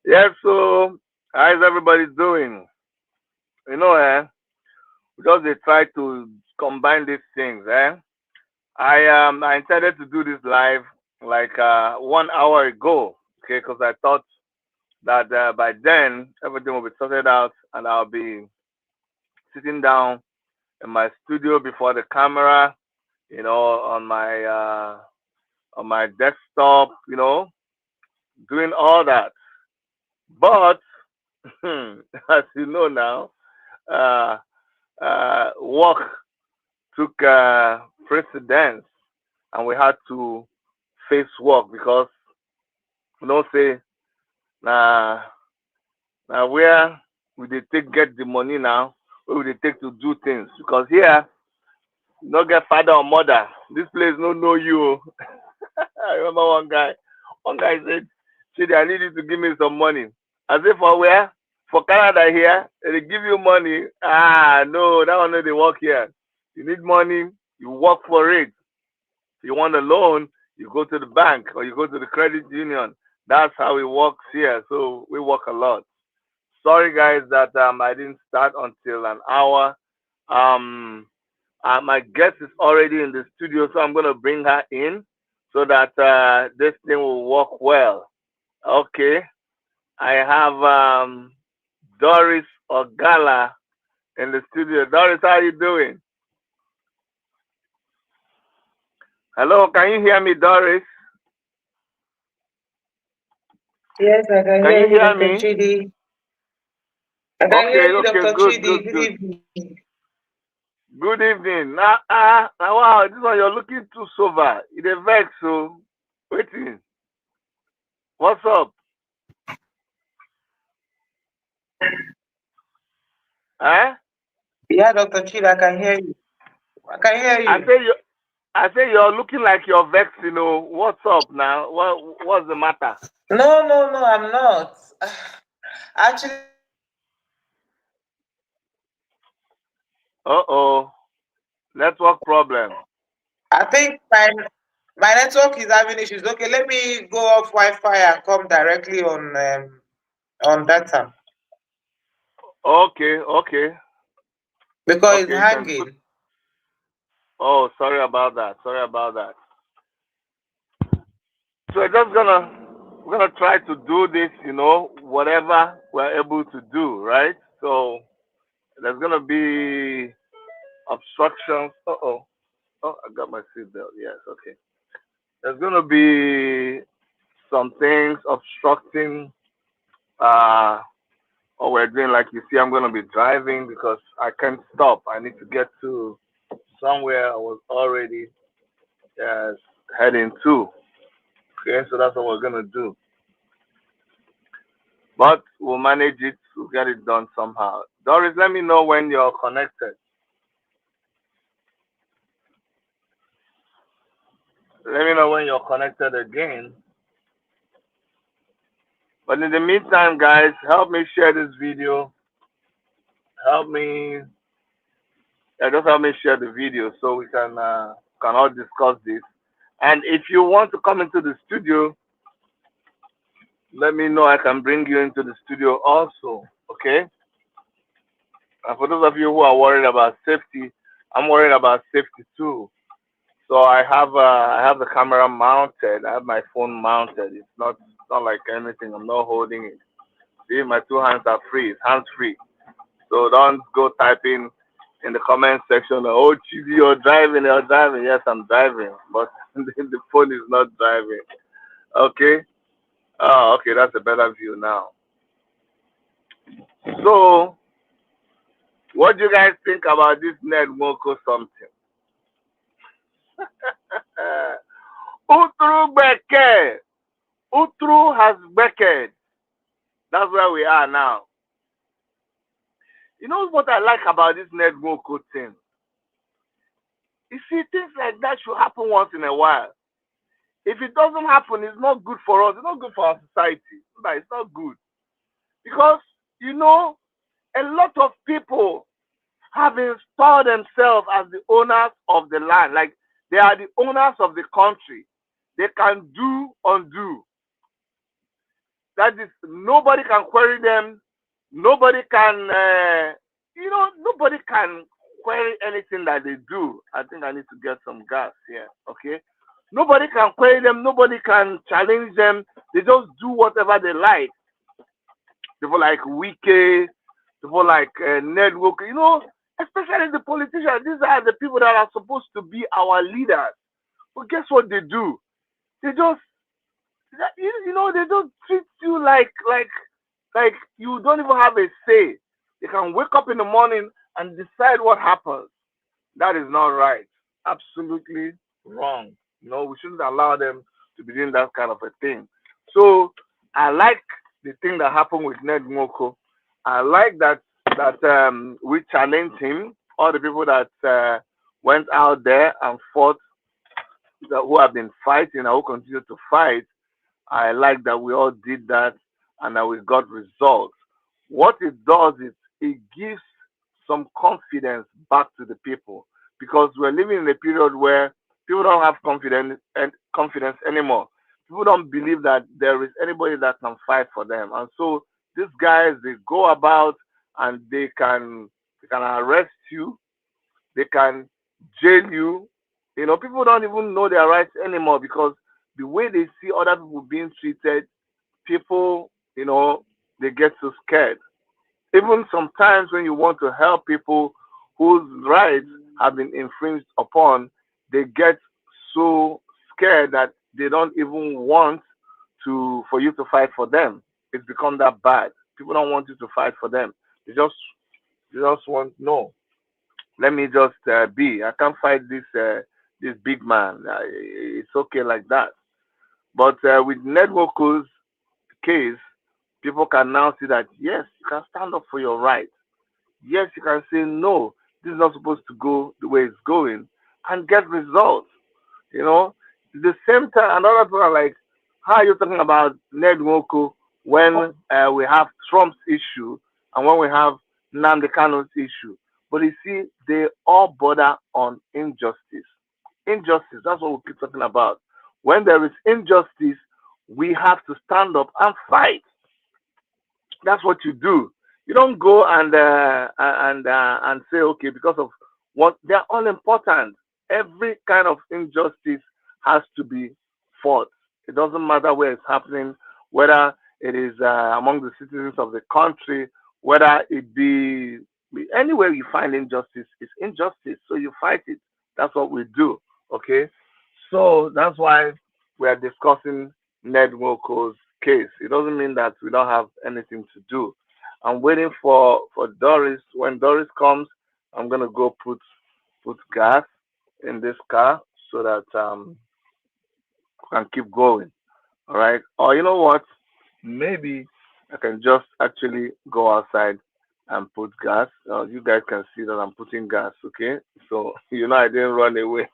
Yeah, so how's everybody doing? We just they try to combine these things, eh? I intended to do this live like 1 hour ago, okay, because I thought that by then everything will be sorted out and I'll be sitting down in my studio before the camera, on my desktop, doing all that. But as you know now, uh, work took precedence, and we had to face work because say na where we dey take get the money now, where we dey take to do things because here you no get father or mother. This place no know you. Oh. I remember one guy said, Chidi, I need you to give me some money. I say for where? For Canada here, they give you money. Ah, no, that one no dey work here. You need money, you work for it. If you want a loan, you go to the bank or you go to the credit union. That's how it works here. So we work a lot. Sorry guys that I didn't start until an hour. Um, my guest is already in the studio, so I'm gonna bring her in so that this thing will work well. Okay, I have Doris Ogala in the studio. Doris, how are you doing? Hello, can you hear me, Doris? Yes, I can Can hear you you, hear Dr. me? Chidi. I can hear Okay, you, okay, Dr. good, Chidi. good, Good good. evening. Good evening. Wow, this one you're looking too sober. It a vex, so waiting. What's up? Eh? Yeah, Dr. Chidi, I can hear you. I can hear I you. say you. I say you're looking like you're vexed. What's up now? What's the matter? No, no, no, I'm not. Actually, Uh oh, network problem. I think my network is having issues. Okay, let me go off Wi-Fi and come directly on data Okay, okay, because it's okay. You can put. hanging. Oh, sorry about that. Sorry about that. So we're gonna try to do this. Whatever we're able to do, right? So there's gonna be obstructions. Oh. Oh, I got my seatbelt. Yes, okay. There's gonna be some things obstructing uh what we're doing. Like you see, I'm gonna be driving because I can't stop. I need to get to somewhere I was already uh, heading to. Okay, so that's what we're gonna do. But we'll manage it. We'll get it done somehow. Doris, let me know when you're connected. Let me know when you're connected again. But in the meantime, guys, help me share this video. Help me, yeah, just help me share the video so we can all discuss this. And if you want to come into the studio, let me know. I can bring you into the studio also. Okay. And for those of you who are worried about safety, I'm worried about safety too. So I have the camera mounted. I have my phone mounted. It's not like anything. I'm not holding it. See, my two hands are free. It's hands free. So don't go typing in the comment section, oh, Chibi, you're driving. Yes, I'm driving, but the phone is not driving. Okay? Oh, okay, that's a better view now. So, what do you guys think about this Ned Nwoko something? Utru Beke! Utru has Beke. That's where we are now. You know what I like about this Ned Nwoko thing? You see, things like that should happen once in a while. If it doesn't happen, it's not good for us. It's not good for our society. But it's not good because a lot of people have installed themselves as the owners of the land. Like they are the owners of the country. They can do undo. That is, nobody can query them. Nobody can, nobody can query anything that they do. I think I need to get some gas here. Okay. Nobody can query them. Nobody can challenge them. They just do whatever they like. People like Wike, people like Ned Nwoko, especially the politicians. These are the people that are supposed to be our leaders. But guess what they do? They just, they don't treat you like you don't even have a say. They can wake up in the morning and decide what happens. That is not right. Absolutely wrong. We shouldn't allow them to be doing that kind of a thing. So I like the thing that happened with Ned Nwoko. I like that we challenged him. All the people that went out there and fought, who have been fighting and who continue to fight. I like that we all did that and that we got results. What it does is it gives some confidence back to the people, because we're living in a period where people don't have confidence anymore. People don't believe that there is anybody that can fight for them, and so these guys, they go about and they can arrest you, they can jail you. People don't even know their rights anymore, because the way they see other people being treated, people, they get so scared. Even sometimes when you want to help people whose rights have been infringed upon, they get so scared that they don't even want for you to fight for them. It's become that bad. People don't want you to fight for them. They just want, no. Let me just be. I can't fight this big man. It's okay like that. But with Ned Nwoko's case, people can now see that yes, you can stand up for your right. Yes, you can say no. This is not supposed to go the way it's going, and get results. You know, the same time, another people are like, how are you talking about Ned Nwoko when we have Trump's issue and when we have Nnamdi Kanu's issue? But you see, they all border on injustice. Injustice, that's what we keep talking about. When there is injustice, we have to stand up and fight. That's what you do. You don't go and say, okay, because of what, they're all important. Every kind of injustice has to be fought. It doesn't matter where it's happening, whether it is among the citizens of the country, whether it be anywhere you find injustice, it's injustice. So you fight it. That's what we do. Okay. So that's why we are discussing Ned Nwoko's case. It doesn't mean that we don't have anything to do. I'm waiting for Doris. When Doris comes, I'm gonna go put gas in this car so that we can keep going. All right. Or you know what? Maybe I can just actually go outside and put gas. You guys can see that I'm putting gas. Okay. So I didn't run away.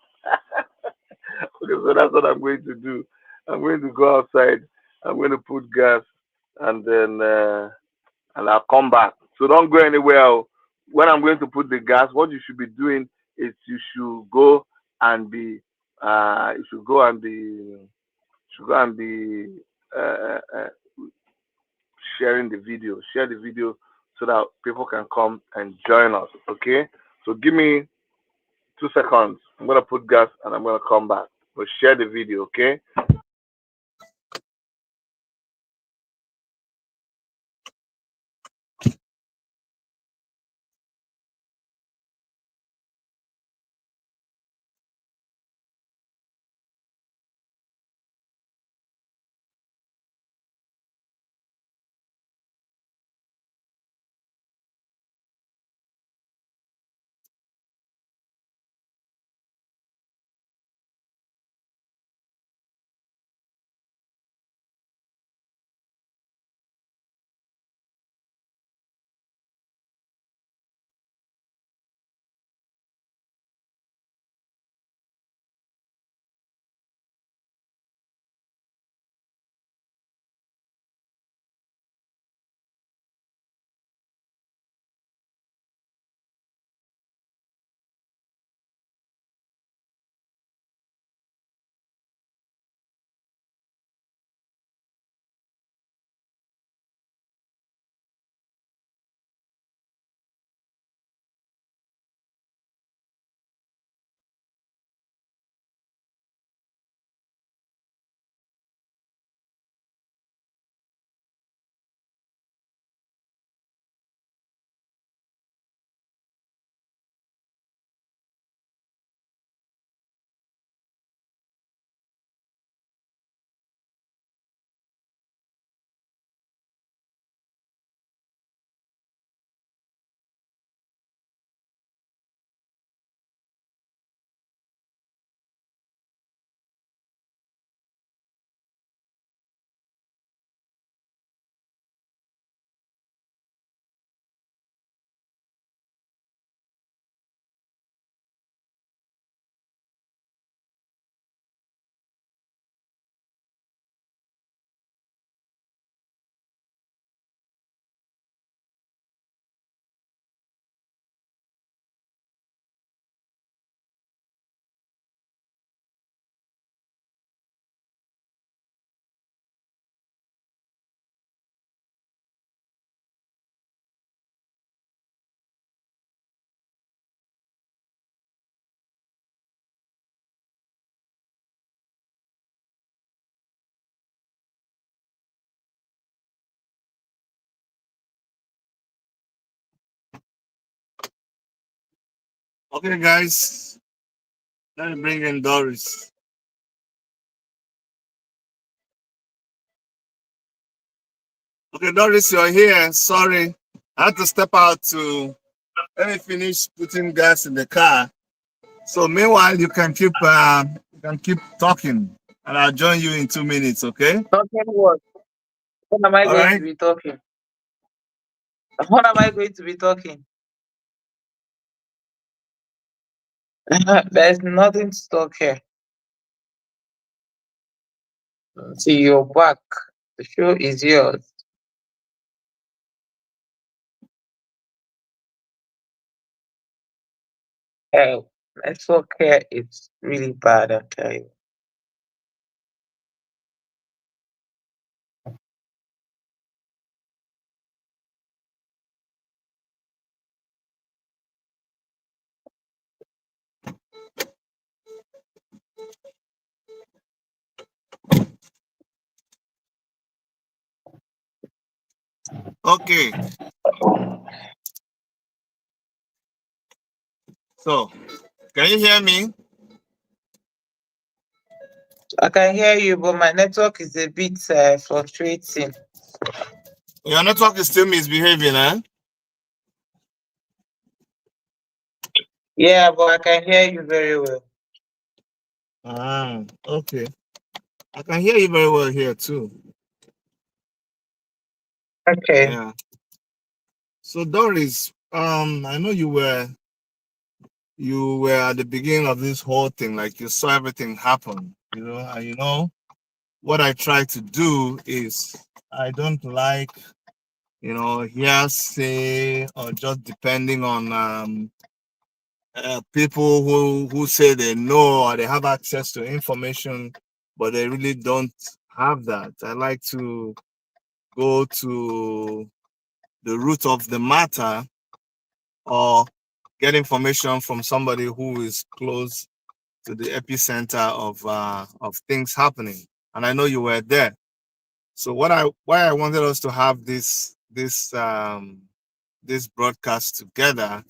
Okay, so that's what I'm going to do. I'm going to go outside. I'm going to put gas, and then and I'll come back. So don't go anywhere. Oh. When I'm going to put the gas, what you should be doing is you should go and be you should go and be should go and be sharing the video. Share the video so that people can come and join us. Okay. So give me 2 seconds. I'm gonna put gas and I'm gonna come back. But share the video. Okay. Okay, guys, let me bring in Doris. Okay, Doris, you're here. Sorry, I had to step out to let me finish putting gas in the car. So meanwhile, you can keep talking, and I'll join you in 2 minutes. Okay? Talking what? What am I All going to right. be talking? What am I going to be talking? There's nothing to talk here. See, you're back. The show is yours. Hey, network here is really bad, I tell you. Okay. So, can you hear me? I can hear you, but my network is a bit fluctuating. Your network is still misbehaving, eh? Yeah, but I can hear you very well. Okay. I can hear you very well here too. Okay. Yeah. So Doris, I know you were at the beginning of this whole thing, like you saw everything happen, and what I try to do is I don't like, hearsay or just depending on people who say they know or they have access to information, but they really don't have that. I like to go to the root of the matter or get information from somebody who is close to the epicenter of things happening. And I know you were there. So why I wanted us to have this broadcast together.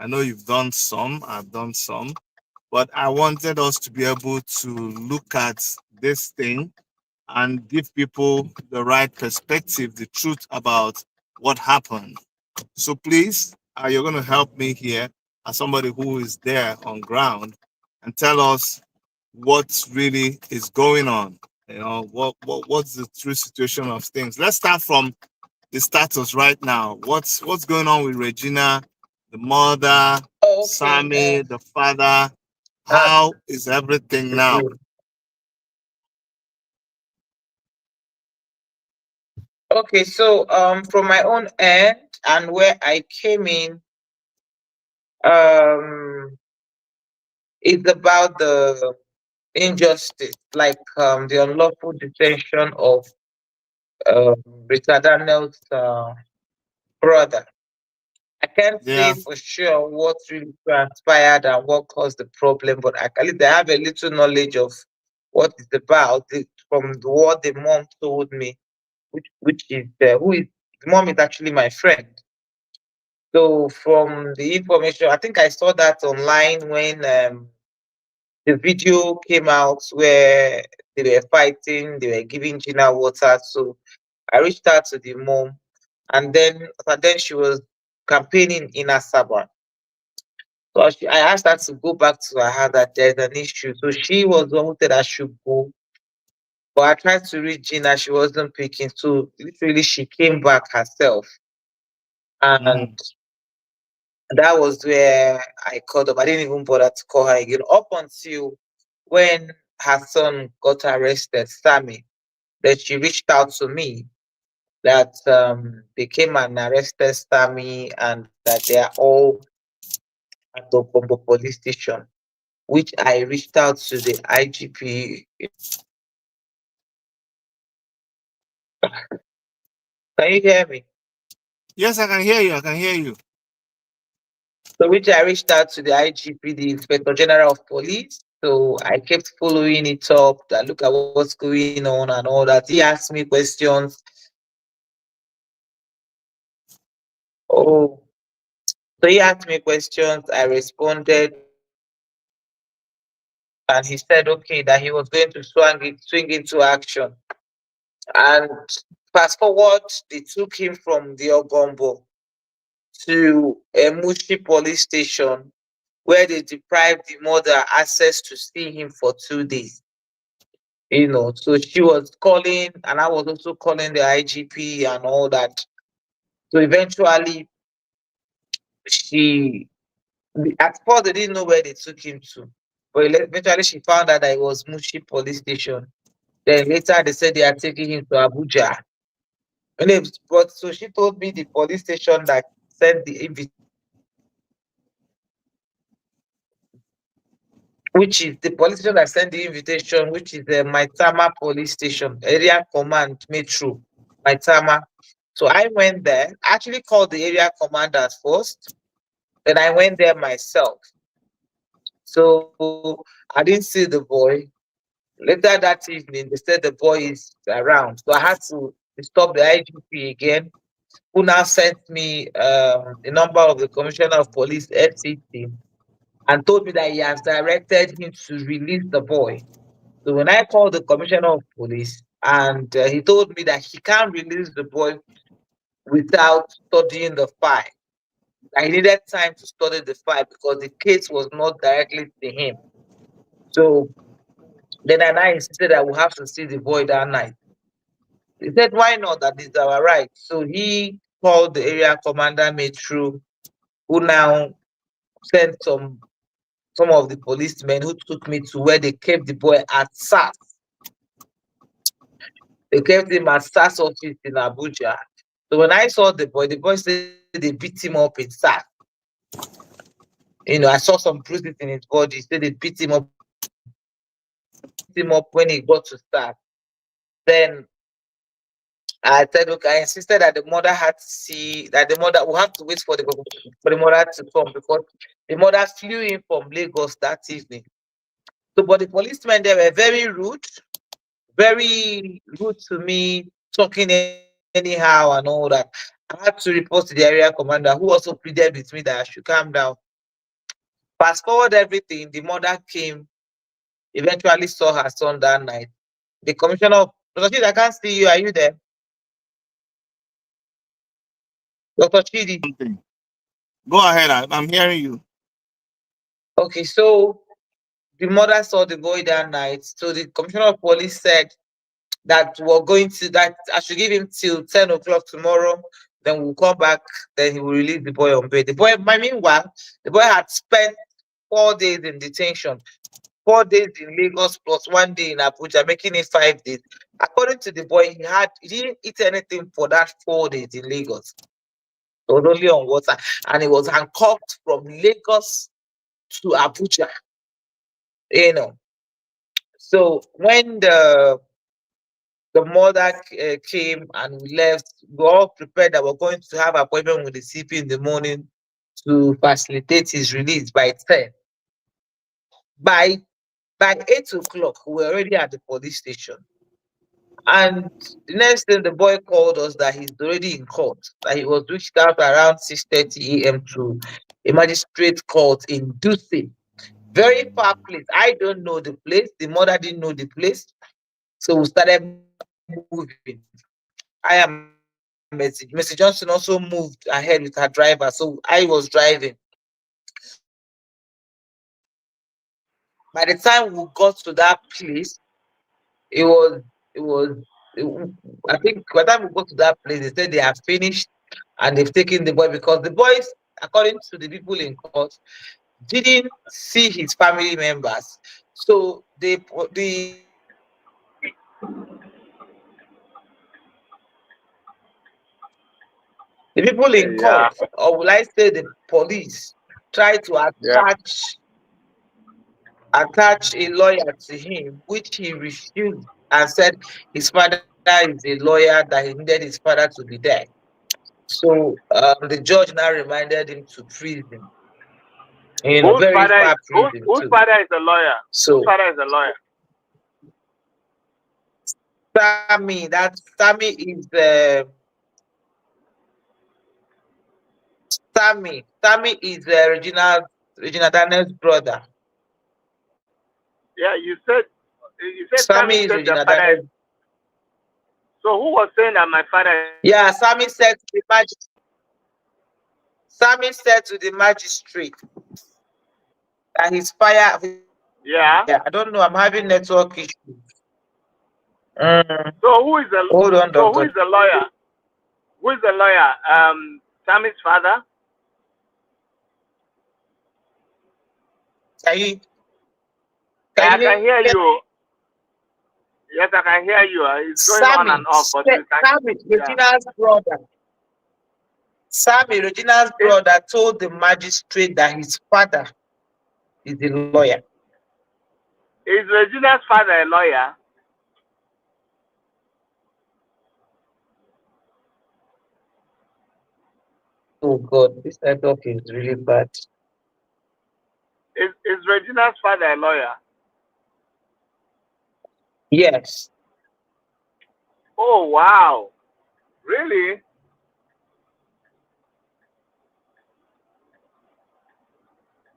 I know you've done some, I've done some, but I wanted us to be able to look at this thing and give people the right perspective, the truth about what happened. So please, you're going to help me here as somebody who is there on ground and tell us what really is going on. What's the true situation of things? Let's start from the status right now. What's going on with Regina, the mother, Okay. Sammy, the father? Uh, How is everything now? okay, so from my own end and where I came in, um it's about the injustice, like the unlawful detention of um Richard Daniels' brother. I can't say Yeah. for sure what really transpired and what caused the problem, but at least I have a little knowledge of what it's about from what the mom told me, which is who is the mom is actually my friend. So from the information, I think I saw that online when the video came out where they were fighting, they were giving Gina water. So I reached out to the mom, and then she was campaigning in Asaba. So I asked her to go back to her house that there's an issue. So she was the one who said I should go. But I tried to reach Gina, she wasn't picking. So literally she came back herself. And Mhm. that was where I called up. I didn't even bother to call her again up until when her son got arrested, Sammy. That she reached out to me that they came and arrested Sammy and that they are all at the Bombo police station, which I reached out to the IGP. Can you hear me? Yes, I can hear you. I can hear you. So which I reached out to the IGP, the Inspector General of Police. So I kept following it up, that look at what's going on and all that. He asked me questions. Oh, So he asked me questions, I responded, and he said, okay, that he was going to swing into action. And fast forward, they took him from the Ogombo to a Mushi police station where they deprived the mother access to see him for 2 days. So she was calling, and I was also calling the IGP and all that. So eventually, she at first they didn't know where they took him to, but eventually she found out that it was Mushi police station. Then later they said they are taking him to Abuja. But so she told me the police station that sent the which is the police station that sent the invitation, which is the Maitama police station, area command metro, Maitama. So I went there, actually called the area commanders first, then I went there myself. So I didn't see the boy. Later that evening, they said the boy is around. So I had to stop the IGP again, who now sent me the number of the Commissioner of Police, FCT, and told me that he has directed him to release the boy. So when I called the Commissioner of Police, and he told me that he can't release the boy without studying the file. I needed time to study the file because the case was not directly to him. So then I insisted I would have to see the boy that night. He said, why not? That is our right. So he called the area commander Metro, who now sent some of the policemen who took me to where they kept the boy at SAS. They kept him at SAS office in Abuja. So when I saw the boy said they beat him up in SAS. I saw some bruises in his body. Said they beat him up when he got to SAS. Then I said, okay, I insisted that the mother had to see that the mother will have to wait for the mother to come because the mother flew in from Lagos that evening. So, but the policemen they were very rude to me, talking anyhow and all that. I had to report to the area commander, who also pleaded with me that I should calm down. Fast forward everything, the mother came, eventually saw her son that night. The commissioner of Dr. Chidi, I can't see you. Are you there? Dr. Chidi. Something. Go ahead. I'm hearing you. Okay, so the mother saw the boy that night. So the commissioner of police said that I should give him till 10 o'clock tomorrow. Then we'll come back. Then he will release the boy on bail. Meanwhile, the boy had spent 4 days in detention, 4 days in Lagos plus 1 day in Abuja, making it 5 days. According to the boy, he didn't eat anything for that 4 days in Lagos. It was only on water, and he was handcuffed from Lagos to Abuja. You know. So when the mother came and we left, we were all prepared that we're going to have an appointment with the CP in the morning to facilitate his release by 10. By 8 o'clock, we were already at the police station. And the next thing the boy called us that he's already in court, that he was reached out around 6:30 a.m. to a magistrate court in Duce. Very far place. I don't know the place. The mother didn't know the place. So we started moving. I am Mercy. Mercy Johnson also moved ahead with her driver. So I was driving. By the time we got to that place, it was, it was, I think by the time we got to that place, they said they have finished and they've taken the boy because the boys, according to the people in court, didn't see his family members. So the people in Yeah. court, or will I say the police, tried to Yeah. attach a lawyer to him, which he refused and said his father is a lawyer, that he needed his father to be there. So the judge now reminded him to prison, Whose very father is far prison whose too. father is a lawyer? Whose So father is a lawyer? Sammy, Sammy Sammy is Regina Daniels' brother. Yeah, you said Sammy Sammy is said the Regina father is. Daniels. So who was saying that my father is lying? Yeah, Sammy said to the magistrate that his fire. Yeah. Yeah, I don't know. I'm having network issues. Mm, So who is the hold on, so who doctor. is the lawyer? Who is the lawyer? Sammy's father. Can you Yeah, I can you can hear hear you. Yes, I can hear you. It's going on and off, but we can. Sammy, Yeah. Regina's brother. Sammy, Regina's Is brother, told the magistrate that his father is the lawyer. is Regina's father a lawyer? Oh God, this network is really bad. Is Regina's father a lawyer? Yes. Oh wow, really?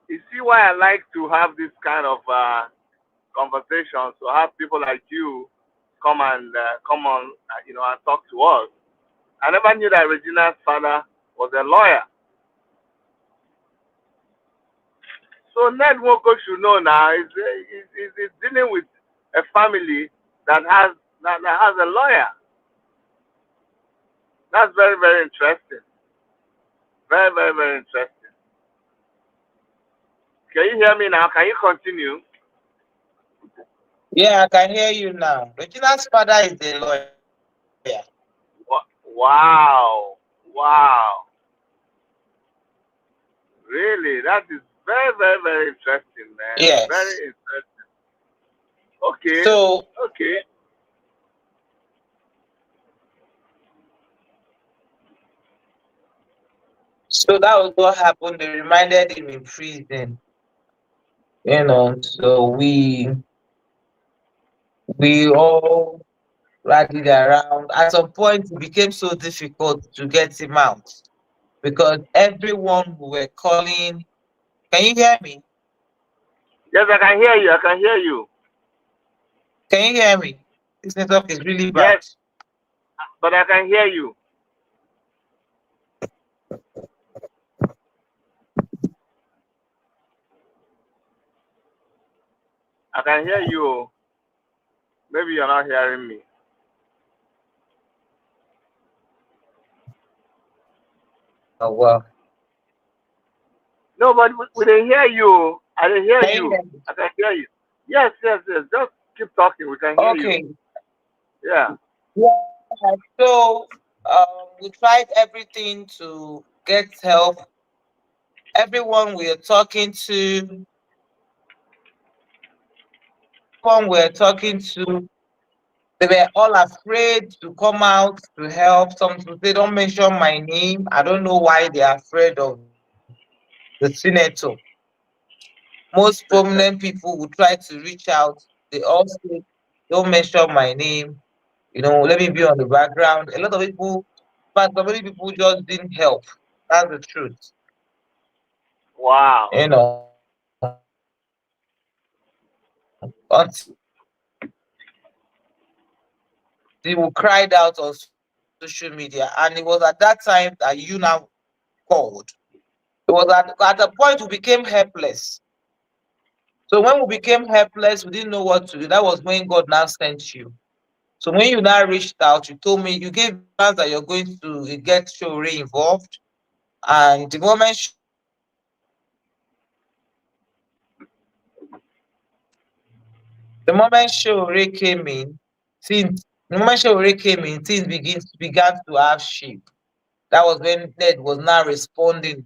You see why I like to have this kind of conversations, to have people like you come on, and talk to us. I never knew that Regina's father was a lawyer. So Ned Nwoko should know now. Is dealing with a family that has a lawyer. That's very very interesting. Very very very interesting. Can you hear me now? Can you continue? Yeah, I can hear you now. Regina's father is the lawyer. Wow, wow. Really, that is very very very interesting, man. Yes. Very interesting. Okay, So okay. so that was what happened. They reminded him in prison. So we all rallied around. At some point it became so difficult to get him out because everyone who were calling. Can you hear me? Yes, I can hear you. I can hear you. Can you hear me? This network is really bad. Yes, but I can hear you. I can hear you. Maybe you're not hearing me. Oh well. No, but we didn't hear you. I didn't hear Can you you. hear me? I can hear you. Yes, yes, yes. Just keep talking. We can hear you. Okay. Yeah. Yeah. So we tried everything to get help. Everyone we are talking to, everyone we're talking to, they were all afraid to come out to help. Some people they don't mention my name. I don't know why they're afraid of the senator. Most prominent people who try to reach out, they all say, don't mention my name. Let me be on the background. A lot of people, but so many people just didn't help. That's the truth. Wow. Until we cried out on social media, and it was at that time that you now called. It was at a point we became helpless. So when we became helpless, we didn't know what to do. That was when God now sent you. So when you now reached out, you told me you gave plans that you're going to get Shore involved. And the moment Shore came in, since the moment Shore came in, things began to have shape. That was when Ned was now responding.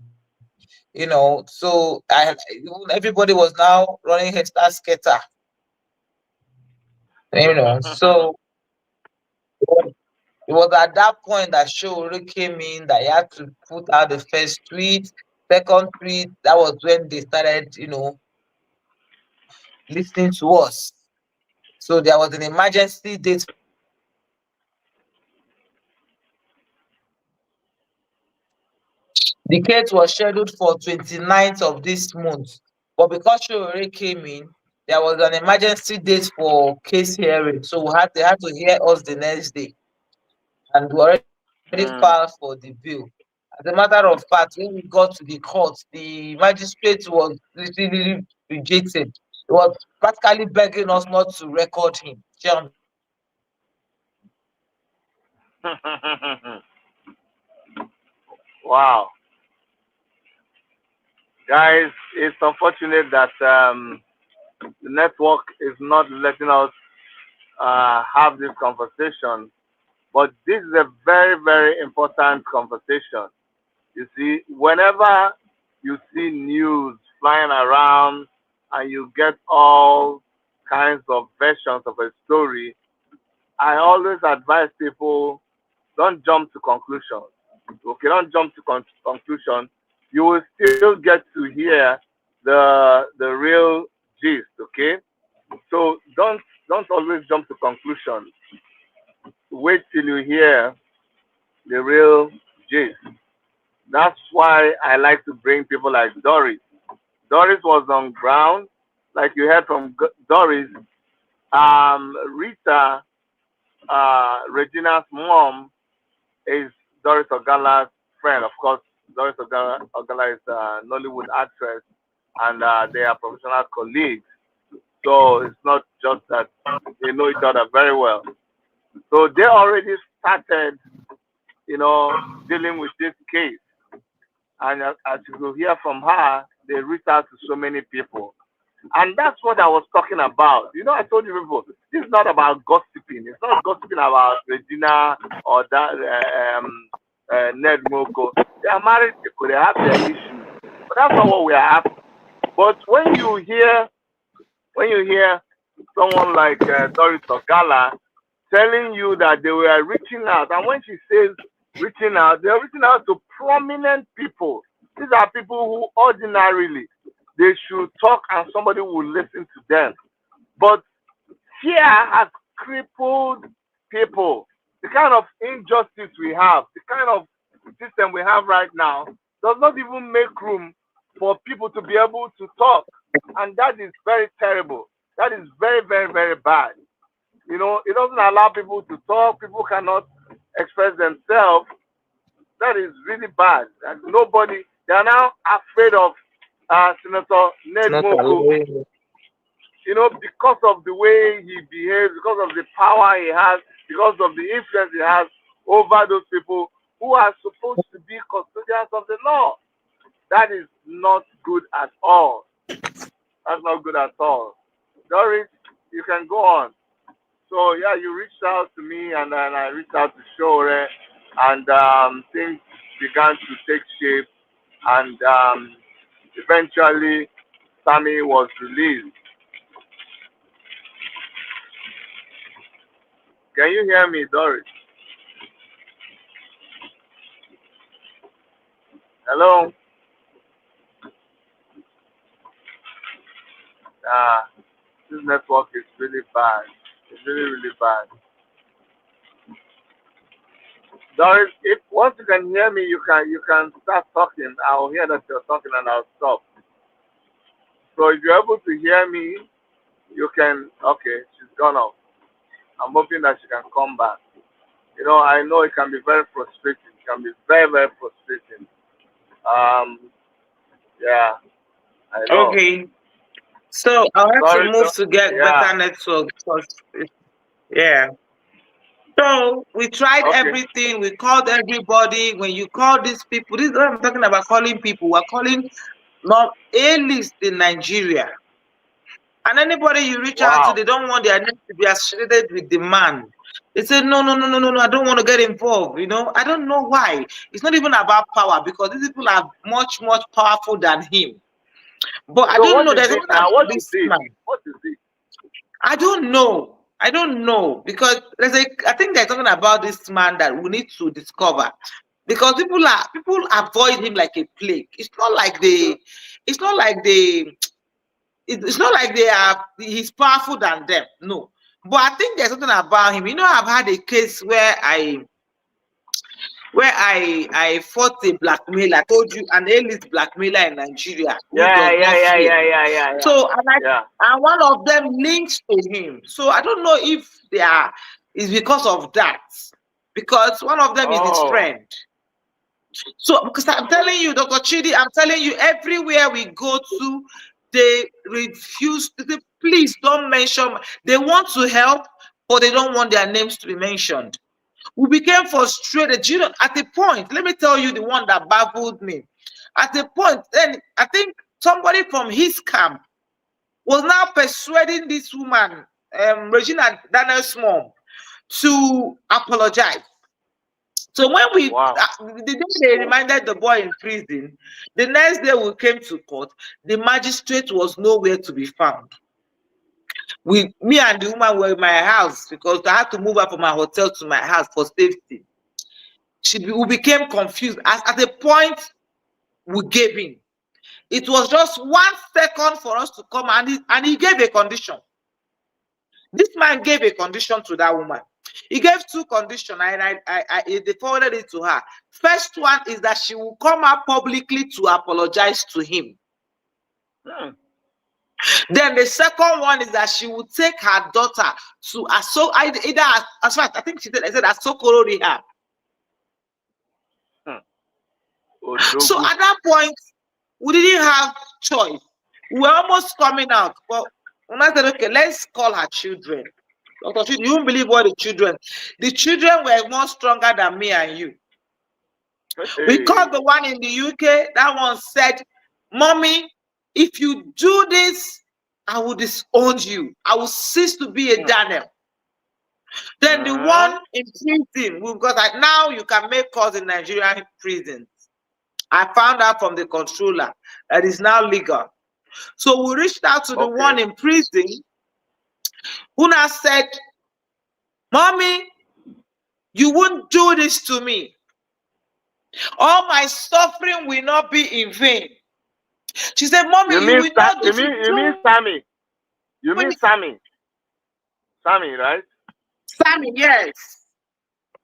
So everybody was now running headstart scatter. So it was at that point that Shore came in that he had to put out the first tweet, second tweet. That was when they started, listening to us. So there was an emergency date for the meeting. The case was scheduled for 29th of this month, but because Sowore came in, there was an emergency date for case hearing, so they had to hear us the next day, and we already filed Mm. for the bill. As a matter of fact, when we got to the court, the magistrate was literally rejecting. He was practically begging us not to record him. Do you understand? Wow, guys, it's unfortunate that the network is not letting us have this conversation, but this is a very, very important conversation. You see, whenever you see news flying around and you get all kinds of versions of a story, I always advise people don't jump to conclusions. Okay, don't jump to conclusion. You will still get to hear the real gist. Okay, so don't always jump to conclusions. Wait till you hear the real gist. That's why I like to bring people like Doris. Doris was on ground, like you heard from Doris. Rita, Regina's mom, is Doris Ogala's friend. Of course, Ogala is a Nollywood actress, and they are professional colleagues. So it's not just that they know each other very well. So they already started, dealing with this case. And as you will hear from her, they reached out to so many people. And that's what I was talking about. I told you before, this is not about gossiping. It's not gossiping about Regina or that Ned Nwoko. They are married people. They have their issues. But that's not what we are after. But when you hear someone like Doris Ogala telling you that they were reaching out, and when she says reaching out, they're reaching out to prominent people. These are people who ordinarily they should talk and somebody will listen to them. But fear has crippled people. The kind of injustice we have, the kind of system we have right now, does not even make room for people to be able to talk. And that is very terrible. That is very, very, very bad. It doesn't allow people to talk. People cannot express themselves. That is really bad. And nobody, they are now afraid of Senator It's Ned not Nwoko, allowing. because of the way he behaves, because of the power he has, because of the influence he has over those people who are supposed to be custodians of the law. That is not good at all. That's not good at all. Doris, you can go on. So yeah, you reached out to me, and then I reached out to Sowore, and things began to take shape, and eventually Sammy was released. Can you hear me, Doris? Hello? Ah, this network is really bad. It's really, really bad. Doris, if once you can hear me, you can start talking. I'll hear that you're talking, and I'll stop. So if you're able to hear me, you can. Okay, she's gone off. I'm hoping that she can come back. I know it can be very frustrating. It can be very, very frustrating. Um, yeah, I know. Okay. So I'll have to Sorry, move to get yeah. better network because yeah. So we tried Okay. everything. We called everybody. When you call these people, this is what I'm talking about. Calling people. We're calling not a list in Nigeria. And anybody you reach out to, Wow. they don't want their name to be associated with the man. They say, no, no, no, no, no, no, I don't want to get involved. I don't know why. It's not even about power because these people are much, much powerful than him. But I So don't what know. is There's it something now? about What is this it? man. What is it? I don't know. I don't know because I think there's something about this man that we need to discover because people avoid him like a plague. It's not like it's not like he's powerful than them. No. But I think there's something about him. I've had a case where where I fought a blackmailer. I told you, an elite blackmailer in Nigeria who Yeah, does yeah, not yeah, fear. yeah, yeah, yeah, yeah. So Yeah. and one of them links to him. So I don't know if they are is because of that, because one of them is his Oh. friend. So because I'm telling you, Dr. Chidi, I'm telling you, everywhere we go to, they refuse. They, please don't mention. They want to help, but they don't want their names to be mentioned. We became frustrated. You know, at a point, let me tell you the one that baffled me. At a point, then I think somebody from his camp was now persuading this woman, Regina Daniels' mom, to apologize. So when Wow. the day they reminded the boy in prison, the next day we came to court, the magistrate was nowhere to be found. Me and the woman were in my house because I had to move her from my hotel to my house for safety. We became confused. At a point, we gave in. It was just 1 second for us to come, and he gave a condition. This man gave a condition to that woman. He gave 2 conditions, and they forwarded it to her. First one is that she will come out publicly to apologize to him. Hmm. Then the second one is that she will take her daughter to either as far I think she said Asokoro rehab. So Odogu. at that point, we didn't have choice. We were almost coming out, but when I said, okay, let's call her children. Dr. Chidi, you won't believe what the children were more stronger than me and you. We called the one in the UK. That one said, Mommy, if you do this, I will disown you. I will cease to be a Daniel. Then the one in prison, because now you can make calls in Nigerian prisons. I found out from the controller that is now legal. So we reached out to the one in prison who now said, Mommy, you won't do this to me. All my suffering will not be in vain. She said, Mommy, you will not do You mean Sammy? You mean Sammy? Sammy, right? Sammy, yes.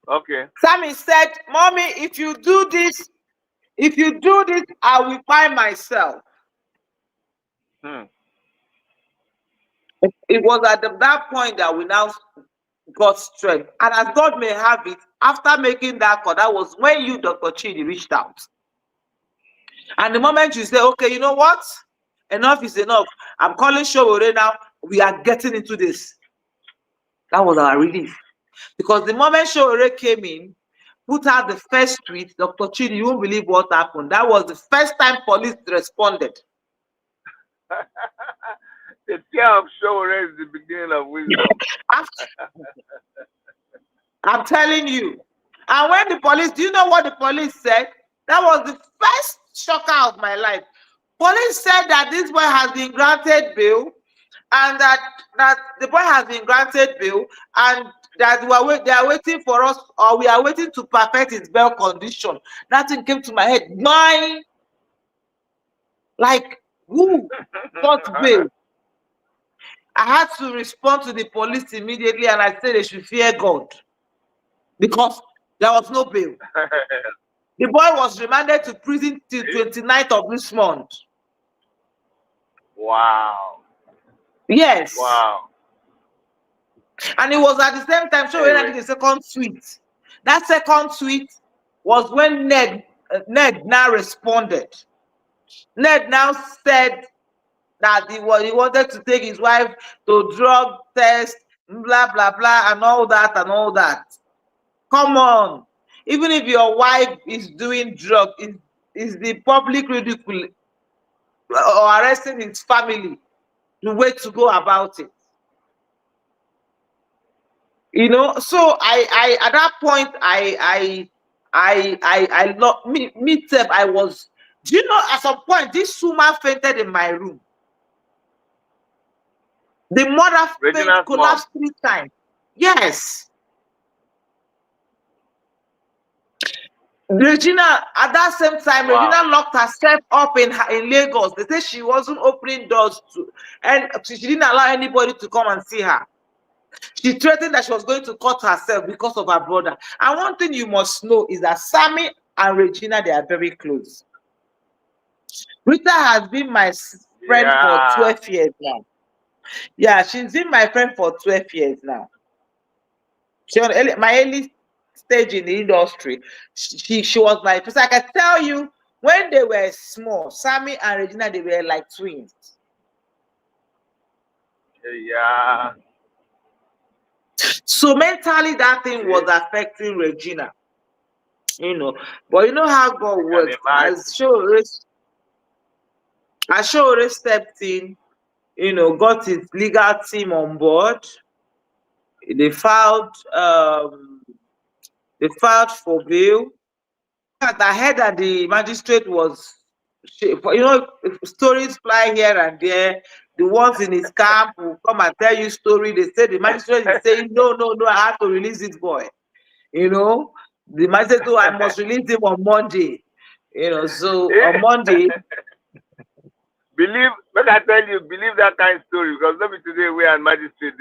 Okay. Sammy said, Mommy, if you do this, I will find myself. It was at that point that we now got strength. And as God may have it, after making that call, that was when you, Dr. Chidi, reached out. And the moment you say, okay, you know what? Enough is enough. I'm calling Sowore now. We are getting into this. That was our relief. Because the moment Sowore came in, put out the first tweet, Dr. Chidi, you won't believe what happened. That was the first time police responded. The fear of Sowore is the beginning of wisdom. I'm telling you. And when the police, do you know what the police said? That was the first shocker of my life. Police said that this boy has been granted bail, and that the boy has been granted bail, and that they are waiting for us, or we are waiting to perfect his bail condition. That thing came to my head. Like, who? What bail? I had to respond to the police immediately, and I said they should fear God, because there was no bail. The boy was remanded to prison till 29th of this month. Wow. Yes. Wow. And it was at the same time, so when I did the second tweet. That second tweet was when Ned now responded. Ned now said that he wanted to take his wife to drug test, blah, blah, blah, and all that and all that. Come on. Even if your wife is doing drug, is the public ridicule or arresting his family the way to go about it? You know, so I at that point I love me self. I was, do you know, at some point this woman fainted in my room. The mother collapsed 3 times. Yes. Regina, at that same time, Regina locked herself up in Lagos. They said she wasn't opening doors to, and she didn't allow anybody to come and see her. She threatened that she was going to cut herself because of her brother. And one thing you must know is that Sammy and Regina, they are very close. Rita has been my friend for Yeah. 12 years now. Yeah, she's been my friend for 12 years now. She on my early stage in the industry. She was my person. I can tell you when they were small, Sammy and Regina, they were like twins. Yeah. So mentally, that thing was I affecting Regina, you know. But you know how God can works. imagine. As she already stepped in, you know, got his legal team on board. They filed um they filed for bail. I heard that the magistrate was, you know, stories fly here and there. The ones in his camp will come and tell you story. They say the magistrate is saying, no, no, no, I have to release this boy. You know, the magistrate, oh, I must release him on Monday. You know, so on Monday, Believe, when I tell you, believe that kind of story because maybe today we are magistrate.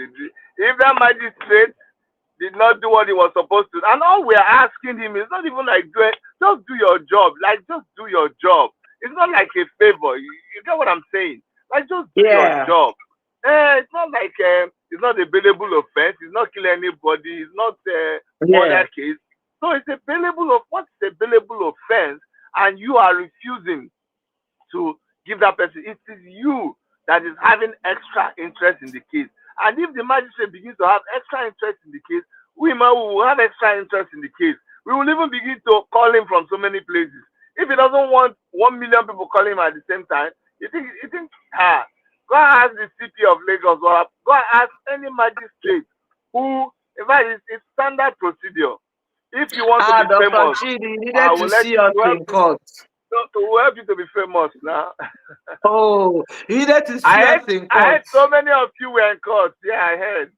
If that magistrate did not do what he was supposed to, and all we are asking him is not even like just do your job, like just do your job. It's not like a favor. You get what I'm saying? Like just do your yeah, job. It's not like it's not a bailable offense. It's not kill anybody. It's not yeah. murder case. So it's a bailable of what's a bailable offense, and you are refusing to give that person. It is you that is having extra interest in the case. And if the magistrate begins to have extra interest in the case, we will have extra interest in the case. We will even begin to call him from so many places. If he doesn't want 1 million people calling him at the same time, you think, go and ask the CP of Lagos or go and ask any magistrate who, in fact, it's standard procedure. If you want to be Dr. famous, Chidi, you I needed to will let see us you in court. to help you to be famous now. Oh, you needed to see I us heard, in I court. heard so many of you were in court. Yeah, I heard.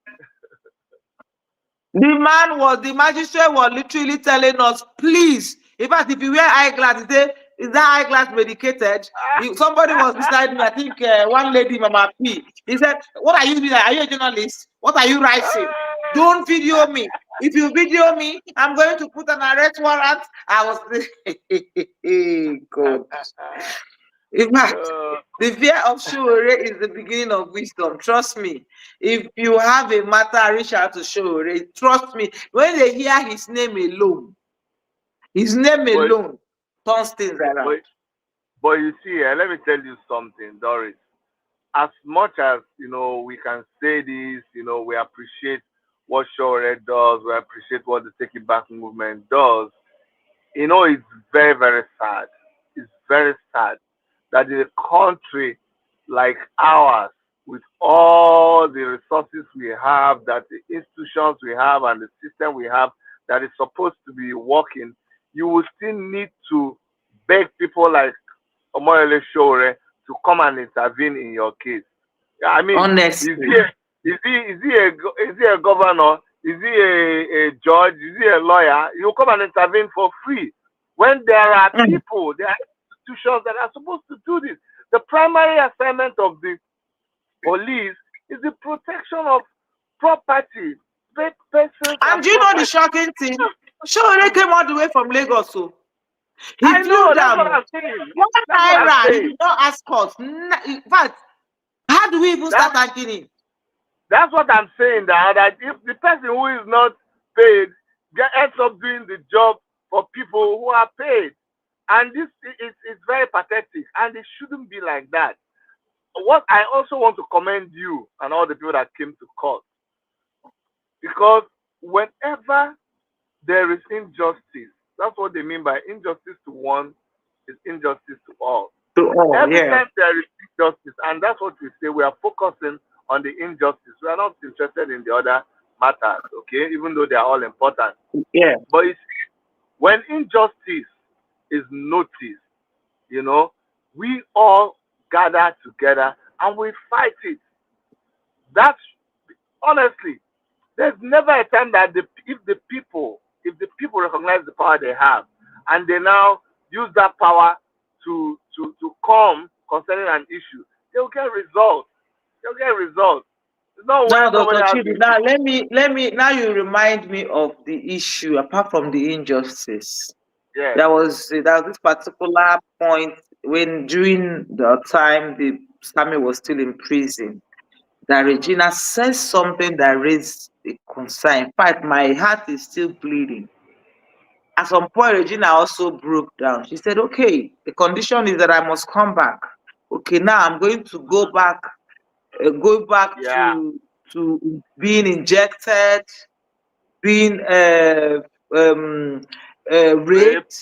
The magistrate was literally telling us, please, in fact, if you wear eyeglass, he say, is that eyeglass medicated? Somebody was beside me, I think one lady, Mama P. He said, what are you doing? Are you a journalist? What are you writing? Don't video me. If you video me, I'm going to put an arrest warrant. I was God. In fact, uh, the fear of Sowore is the beginning of wisdom. Trust me. If you have a matter, reach out to Sowore. Trust me. When they hear his name but, alone turns things but, around. but you see, let me tell you something, Doris. As much as, we can say this, we appreciate what Shore does, we appreciate what the Take It Back movement does, it's very, very sad. It's very sad that in a country like ours, with all the resources we have, that the institutions we have and the system we have that is supposed to be working, you will still need to beg people like Omoyele Sowore to come and intervene in your case. I mean, is Honestly. he a governor? Is he a judge? Is he a lawyer? You come and intervene for free when there are Mm. people, there are institutions that are supposed to do this. The primary assignment of the police is the protection of property, persons And and do you know the property. shocking thing? Sowore came all the way from Lagos. So he I flew know. That's what down. I'm saying. One That's what I'm naira, he saying. did not ask us. In fact, how do we even That's start thanking him? That's what I'm saying. That if the person who is not paid ends up doing the job for people who are paid, and this is very pathetic, and it shouldn't be like that. What I also want to commend you and all the people that came to court, because whenever there is injustice, that's what they mean by injustice to one is injustice to all. To all, Every yeah. time there is injustice, and that's what we say, we are focusing on the injustice. We are not interested in the other matters, okay, even though they are all important. Yeah. But it's, when injustice is noticed, we all gather together and we fight it. That's honestly, there's never a time that if the people recognize the power they have and they now use that power to come concerning an issue, they'll get results. They'll get results. not Now, when somebody Dr. has Chidi, been. now now you remind me of the issue, apart from the injustice. Yes. There was this particular point when during the time the Sammy was still in prison, that Mm. Regina says something that raised a concern. In fact, my heart is still bleeding. At some point, Regina also broke down. She said, okay, the condition is that I must come back. Okay, now I'm going to go back Yeah. to being injected, being um, Rape. raped.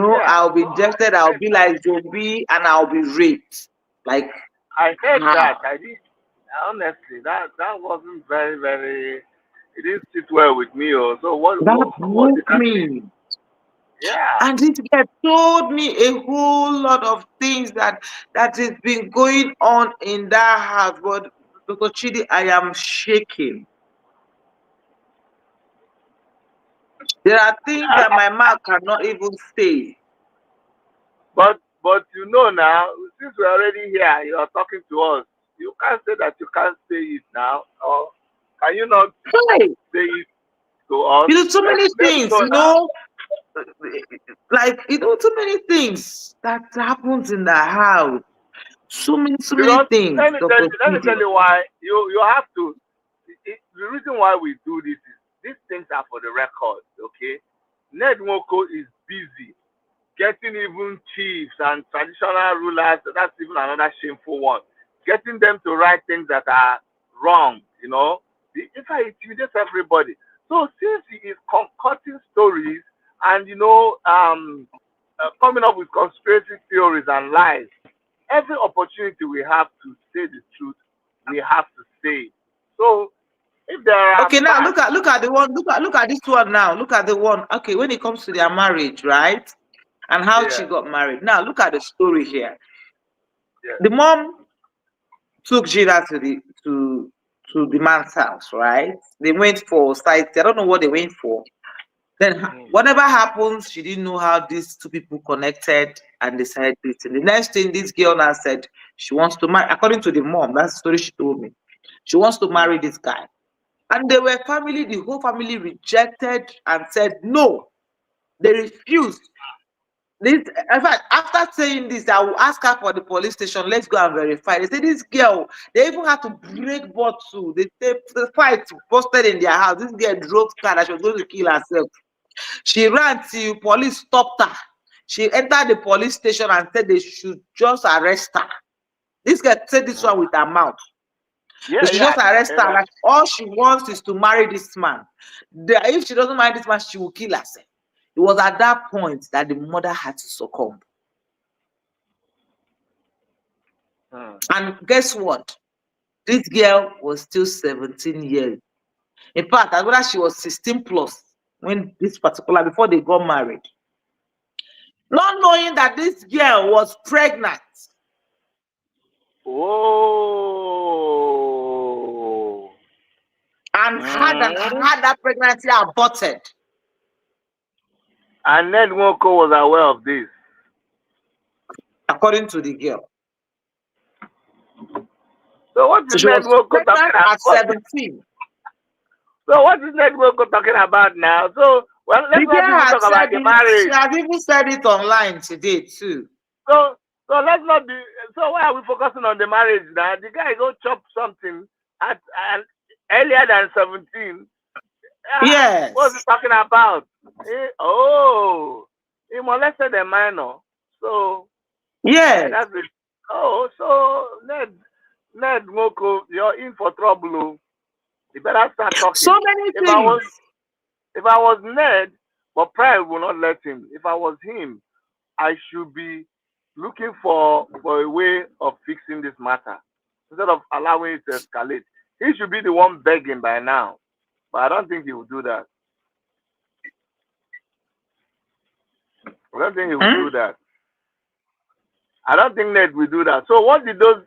Yeah. I'll be So injected, I'll be like zombie, and I'll be raped. Like, I heard that. how? I did. Honestly, that wasn't very very. It didn't sit well with me. Oh, so That what broke exactly? me. Yeah. And this guy told me a whole lot of things that has been going on in that house. But Dr. Chidi, I am shaking. There are things that my mouth cannot even say. But now, since we're already here, you are talking to us. You can't say that you can't say it now, or can you not Hey, say it to us? so many Let's things, know now. like so many things that happens in the house. So many Because things, Dr. let me tell Chidi. you why you have to. The reason why we do this is these things are for the record. Okay, Ned Nwoko is busy getting even chiefs and traditional rulers. That's even another shameful one. Getting them to write things that are wrong. In fact, it intimidates everybody. So since he is concocting stories and coming up with conspiracy theories and lies, every opportunity we have to say the truth, we have to say it. So if there are Okay, now facts, look at the one. Look at this one now. Look at the one. Okay, when it comes to their marriage, right? And how she yeah, got married. Now look at the story here. yeah, The mom took Gina to the man's house, right? They went for sight. I don't know what they went for. Then mm, whatever happens, she didn't know how these two people connected and decided this. And the next thing, this girl now said she wants to marry. According to the mom, that's the story she told me. She wants to mm, marry this guy. And they were family, the whole family rejected and said no. They refused. This, in fact, after saying this, I will ask her for the police station. Let's go and verify. They say this girl, they even had to break bottle. They say the fight busted in their house. This girl drove car that she was going to kill herself. She ran till police stopped her. She entered the police station and said they should just arrest her. This girl said this mm. one with her mouth. They Yeah, should yeah, just I did arrest hear her. that. Like all she wants is to marry this man. If she doesn't marry this man, she will kill herself. It was at that point that the mother had to succumb. Mm. And guess what? This girl was still 17 years. In fact, as well as she was 16 plus when this particular, before they got married. Not knowing that this girl was pregnant Oh. and Mm. had that pregnancy aborted, And Ned Nwoko was aware of this. according to the girl. So what So is she Ned was Nwoko talking pregnant about? at 17. So what is Ned Nwoko talking about now? So well, The let's not girl even had talk about said the it. She marriage. has even said it online today too. So let's not be. So why are we focusing on the marriage now? The guy go chop something at earlier than 17. What's he Yes. talking about? Oh, he molested a minor. So Yes. that's it. Oh, so Ned Nwoko, you're in for trouble. Oh. You better start So talking. many If I things. was if I was Ned, but pride will not let him. If I was him, I should be looking for a way of fixing this matter instead of allowing it to escalate. He should be the one begging by now, but I don't think he will do that. I don't think he will Hmm? do that. I don't think Ned will do that. So what did those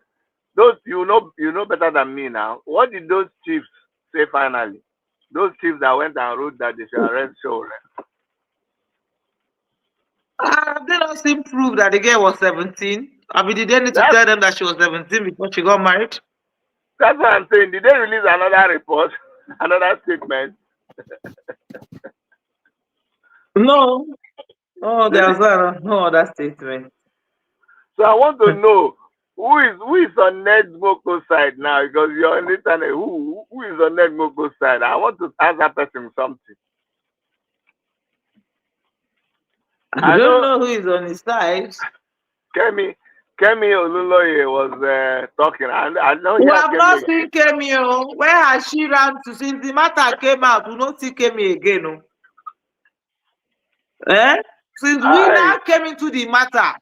you know better than me now? What did those chiefs say finally? Those chiefs that went and wrote that they should arrest Sowore. They don't seem prove that the girl was 17. I mean, did they need to That's tell them that she was 17 before she got married? That's what I'm saying. Did they release another report, another statement? No, no, there's no other statement. So I want to know who is on Ned Nwoko's side now, because you're on the internet. Who is on Ned Nwoko's side? I want to ask that person something. I I don't know know who is on his side. Kemi Oluloye was talking. I know We here have Kemi not again. seen Kemi. Oh. Where has she ran to? Since the matter came out, we don't see Kemi again. Oh. Eh? Since we I now came into the matter,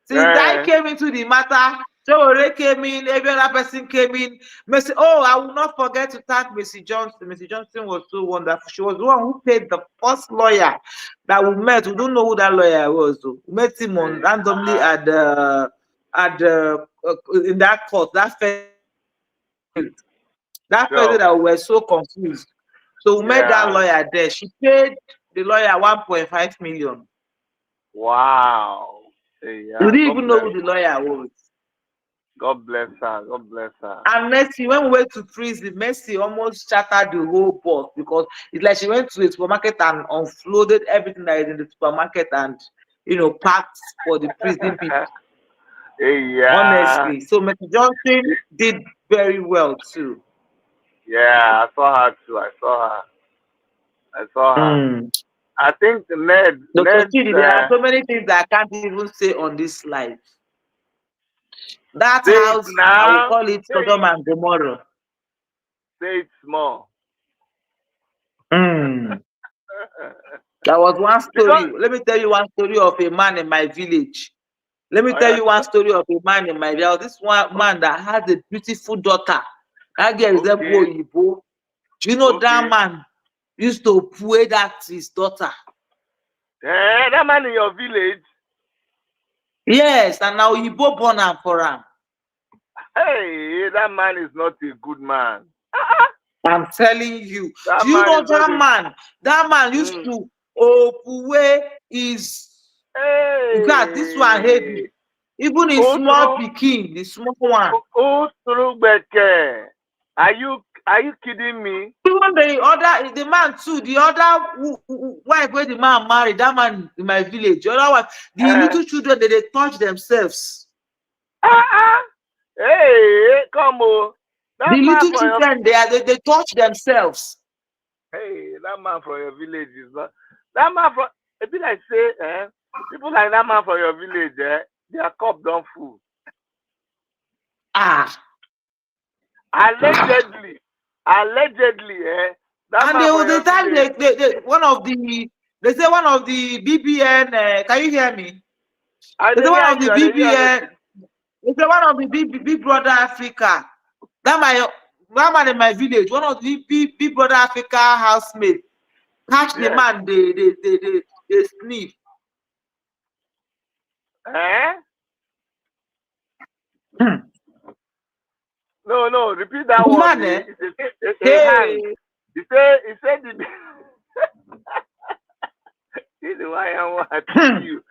since I uh, came into the matter, Sowore came in, every other person came in. Mercy, oh, I will not forget to thank Missy Johnson. Missy Johnson was so wonderful. She was the one who paid the first lawyer that we met. We don't know who that lawyer was. Though. We met him on randomly at in that court. That first day so that we were so confused. So we met that yeah. lawyer there. She paid the lawyer 1.5 million. Wow. We Yeah. didn't even know who the lawyer was. God bless her. God bless her. And Mercy, when we went to prison, Mercy almost shattered the whole box because it's like she went to a supermarket and unloaded everything that is in the supermarket and, packed for the prison people. Yeah. Honestly. So Mercy Johnson did very well too. Yeah. I saw her too. I saw her. I saw her. Mm. I think Dr. Ned Chidi, there are so many things that I can't even say on this live. That say it house, I will now. call it Sodom and Gomorrah. Say it small. Mm. There was one Because story. Let me tell you one story of a man in my village. Let me oh tell yeah, you one story of a man in my village. This one man that has a beautiful daughter. That girl is a okay, boy. Do you know that okay. man used to pray that his daughter? That man in your village, Yes, and now Yibo born am for him. hey, that man is not a good man. I'm telling you. That Do you man know is not that a. man? That man used Mm, to pray his. In fact, this one heavy. hey, Even in small Oturu, pikin, the small one. Oturu Beke. Are you kidding me? Even the man too, the other wife where the man married, that man in my village, the other wife, the Uh, little children, they touch themselves. ah, ah. Hey, come on. The That man little from your children, they touch themselves. hey, that man from your village is not that man from it be like say, people like that man from your village, their cup don't full. Ah. Allegedly, allegedly, that And man there from was a your time village, they say one of the BBN, can you hear me? I They dey say one hear of the you, I dey hear BBN, everything. they say one of the Big Brother Africa. That man in my village, one of the Big Brother Africa housemates, catch the Yes. man, they sniff. Eh? Hmm. No, no, repeat that The one. man, eh? He hang. Hey, He said the this is why I want to teach hmm. you.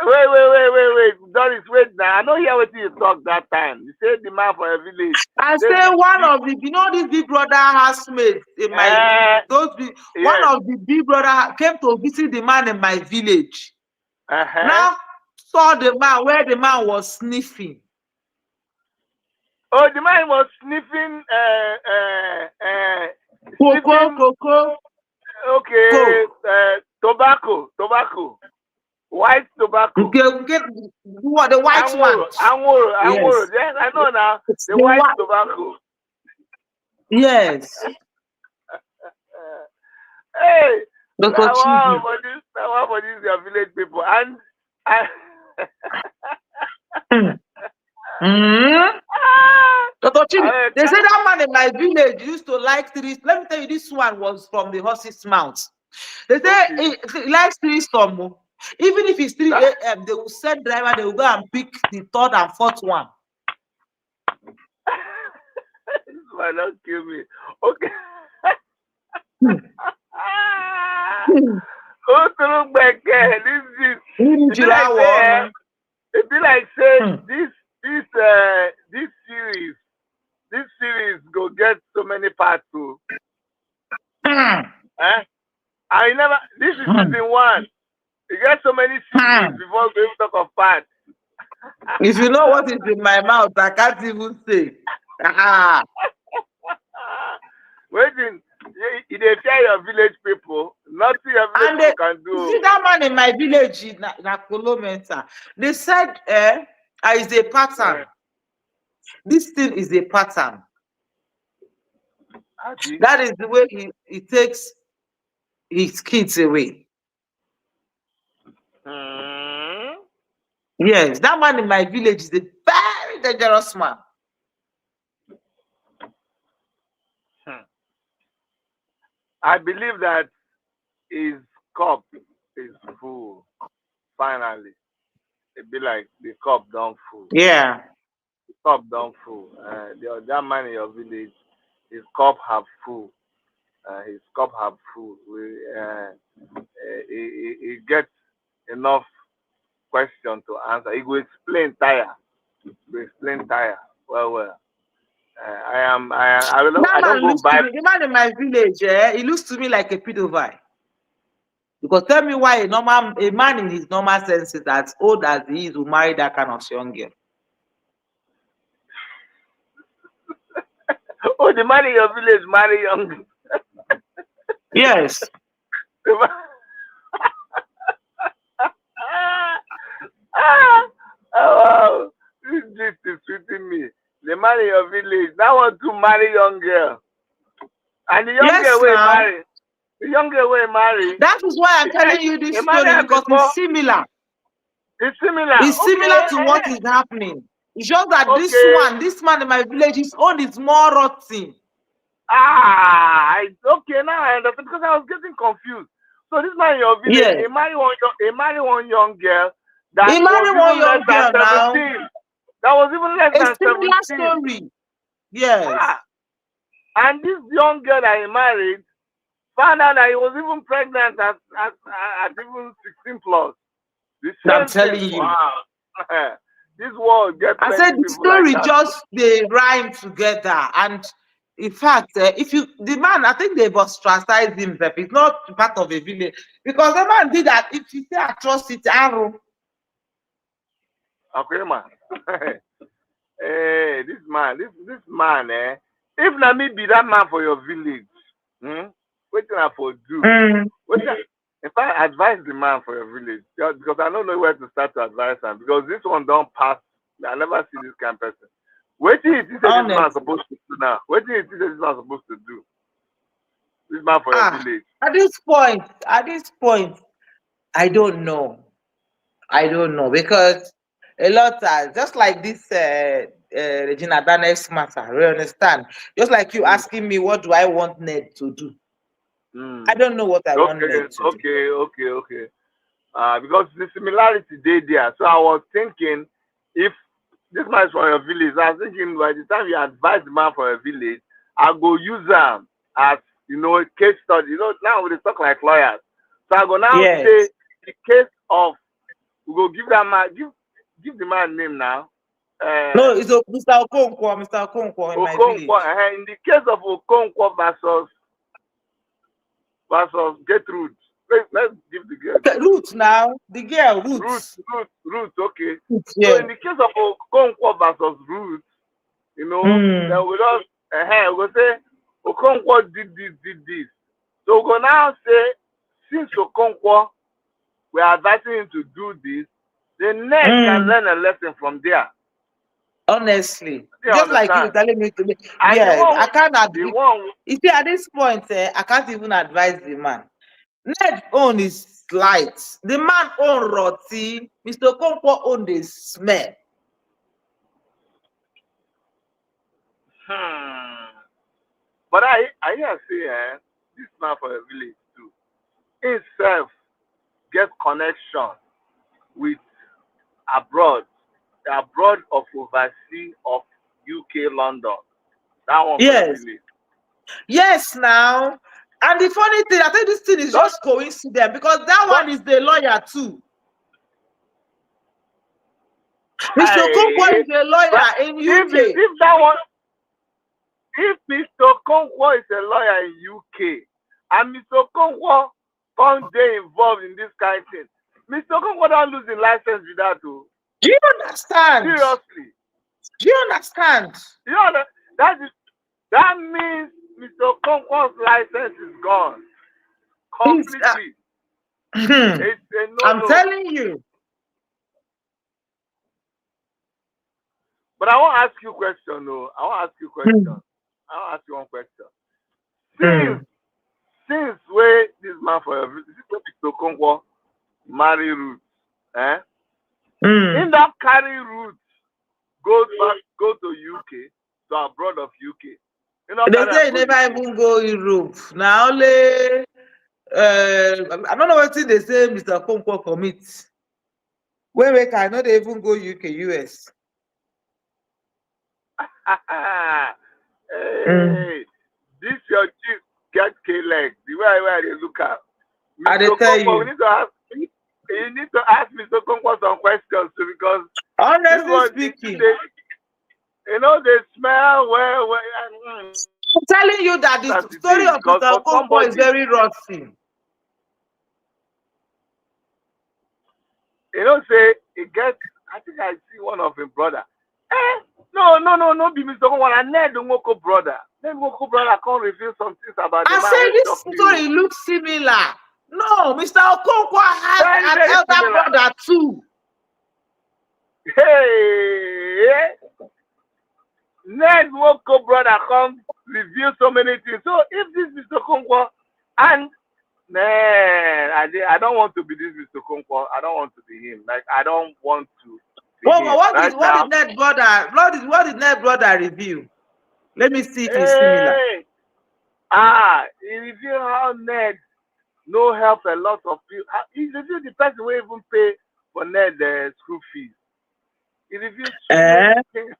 Wait. Doris, wait now. I know hear what you talk that time. You said the man from your village. I Say say one of the, this Big Brother housemates in my, one yes. of the Big Brother came to visit the man in my village. Uh-huh. Now saw the man where the man was sniffing. Oh, the man was sniffing, sniffing, Coco, okay, coke. tobacco, white tobacco. Okay, what the white one? Angoro. Yes. Yes, I know now. It's The the white white. tobacco. Yes. Uh, hey, Dr. Chidi. that one for this your village people. And I, Mm. Dr. Chidi, I, they say that man in my village used to like three. Let me tell you, this one was from the horse's mouth. They say okay. he likes three some. Even if it's 3 That, a.m., they will send driver, they will go and pick the third and fourth one. this one don't kill me. Okay. Who threw back this it be like say it be like say Hmm. this series season one. You get so many seasons before we even talk of part. If you know what is in my mouth, I can't even say. Waiting, you dey fear your village people. Nothing your village And people can you see do. that man in my village, na Kolomenta. They said, is a pattern. This thing is a pattern. That is the way he takes his kids away. Yes, that man in my village is a very dangerous man. I believe that his cup is full. Finally, it be like the cup don't full. Yeah, the cup don't full. That man in your village, his cup have full. His cup have full. He gets enough question to answer. He will explain tire. Well. I that man don't go looks to back. me. The man in my village, he looks to me like a pedophile. Because tell me why a man in his normal senses, as old as he is, will marry that kind of young girl. Oh, the man in your village marry young. Yes. Wow. This gist is sweeting me. The man in your village, that one to marry young girl. And the young girl will marry. The young girl will marry. That is why I'm telling you this story, because it's similar. It's similar. It's similar to what is happening. It's just that this man in my village, his own is more rotten. Okay, now I understand, because I was getting confused. So this man in your village, he marry one young girl that was even less than 17. That was even less than 17. A similar story. Yes. And this young girl that he married found out that he was even pregnant at even 16 plus. I'm telling you. Wow. This world gets. I said the story just they rhyme together, and in fact, the man, I think they've ostracized him. It's not part of a village, because the man did that. If you say atrocity, arrow. Okay, man. Hey, this man, if na me be that man for your village, what can I for do? In fact, advise the man for your village, because I don't know where to start to advise him, because this one don't pass. I never see this kind of person. What is this man supposed to do now? What is this man supposed to do? This man for your village. At this point, I don't know. Because a lot are just like this Regina Daniels matter. You understand? Just like you asking me, what do I want Ned to do? I don't know what I want Ned to do. Okay. Because the similarity there. So I was thinking, if this man is from your village, I was thinking by the time you advise the man from your village, I go use them as a case study. Now we talk like lawyers. So I go now say the case of, we go give that man, give the man name now. No, it's Mr. Okonkwo in my village. In the case of Okonkwo versus Gertrude. Let's give the girl. Okay, Ruth now. The girl, Ruth. Ruth, okay. Yeah. So in the case of Okonkwo versus Ruth, then we just we go say Okonkwo did this. So we go now say, since Okonkwo, we are advising him to do this, the next can learn a lesson from there. Honestly, just like you telling me to be. I can't advise. You see, at this point, I can't even advise the man. Ned own is light. The man own roti. Mr. Okonkwo own the smell. But I hear say this man for a village too. Himself get connection with abroad of overseas of UK, London. That one for a village. Yes, now. And the funny thing, I think this thing is just coincidence, because that one is the lawyer too. Mr. Okonkwo is a lawyer in UK. If Mr. Okonkwo is a lawyer in UK, and Mr. Okonkwo Can't they involved in this kind of thing? Mr. Okonkwo don't lose the license with that too. Do you understand? Seriously. Do you understand? You know that means Mr. Okonkwo's license is gone. It's, Completely. It's a I'm no-no. telling you. But I want to ask you a question, though. I want to ask you a question. I want to ask you one question. Since where this man for your visit, Mr. Okonkwo marry Ruth, in that carry Ruth go to UK, to abroad of UK. They say you never even go Europe. Now only I don't know what they say Mr. Okonkwo commits. When we can not even go UK, US. Hey, this your chief get K-leg. The way they look at. Mr. Okonkwo, we need to ask. You need to ask Mr. Okonkwo some questions too, because honestly speaking, they smell well. I'm telling you that the story of Mr. Okonkwo is very rotten. Say it gets. I think I see one of his brother. No, be Mr. Okonkwo and Ned Nwoko brother. Ned Nwoko brother can't reveal some things about the man. I say this story looks similar. No, Mr. Okonkwo has an elder brother too. Hey, Ned Nwoko brother come reveal so many things. So if this Mr. Okonkwo and man, I don't want to be this Mr. Okonkwo. I don't want to be him. Like I don't want to. What did Ned brother review? Let me see if it's similar. He revealed how Ned no help a lot of people. He revealed the person who even pay for Ned school fees. He revealed so many things.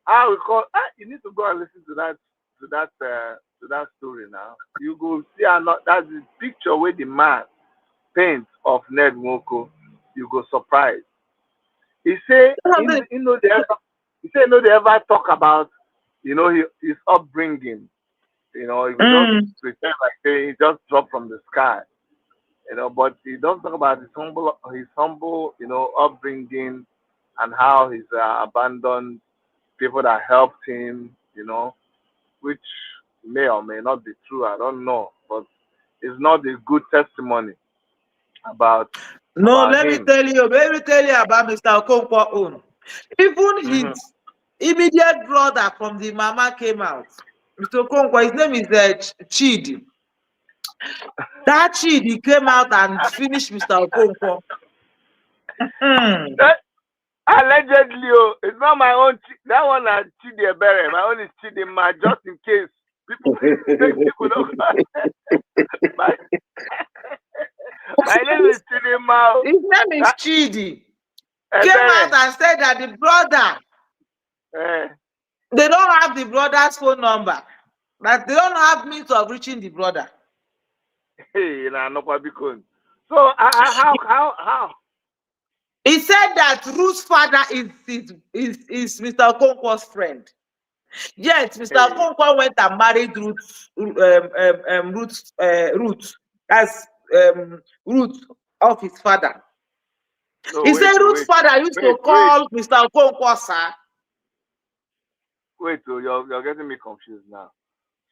How we call? You need to go and listen to that story now. You go see that's the picture where the man paint of Ned Nwoko. You go surprised. He say they ever talk about his upbringing. He don't pretend like he just dropped from the sky. But he does talk about his humble upbringing and how he's abandoned people that helped him, which may or may not be true. I don't know, but it's not a good testimony about. Let me tell you about Mr. Okonkwo own. Even his immediate brother from the mama came out. Mr. Okonkwo, his name is Chidi. That Chidi came out and finished Mr. Okonkwo. Allegedly, it's not my own. That one is Chidi Ebere. My own is Chidi Ma, just in case people don't. My name is Chidi Ma. His name is Chidi. Came out and said that the brother, they don't have the brother's phone number. That they don't have means of reaching the brother. Hey, so how? He said that Ruth's father is Mr. Okonkwo's friend. Yes, Mr. Okonkwo went and married Ruth. That's Ruth of his father. He said Ruth's father used to call Mr. Okonkwo, sir. Wait, you're getting me confused now.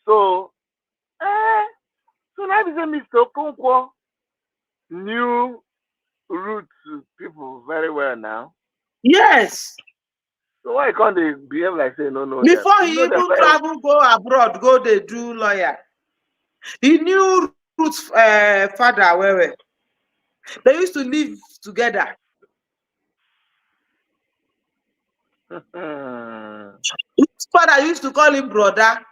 So now you say Mr. Okonkwo knew Ruth people very well now. Yes. So why can't they behave like say no? Before he even travel, go abroad, go they do lawyer. He knew Ruth's father well. They used to live together. His father used to call him brother.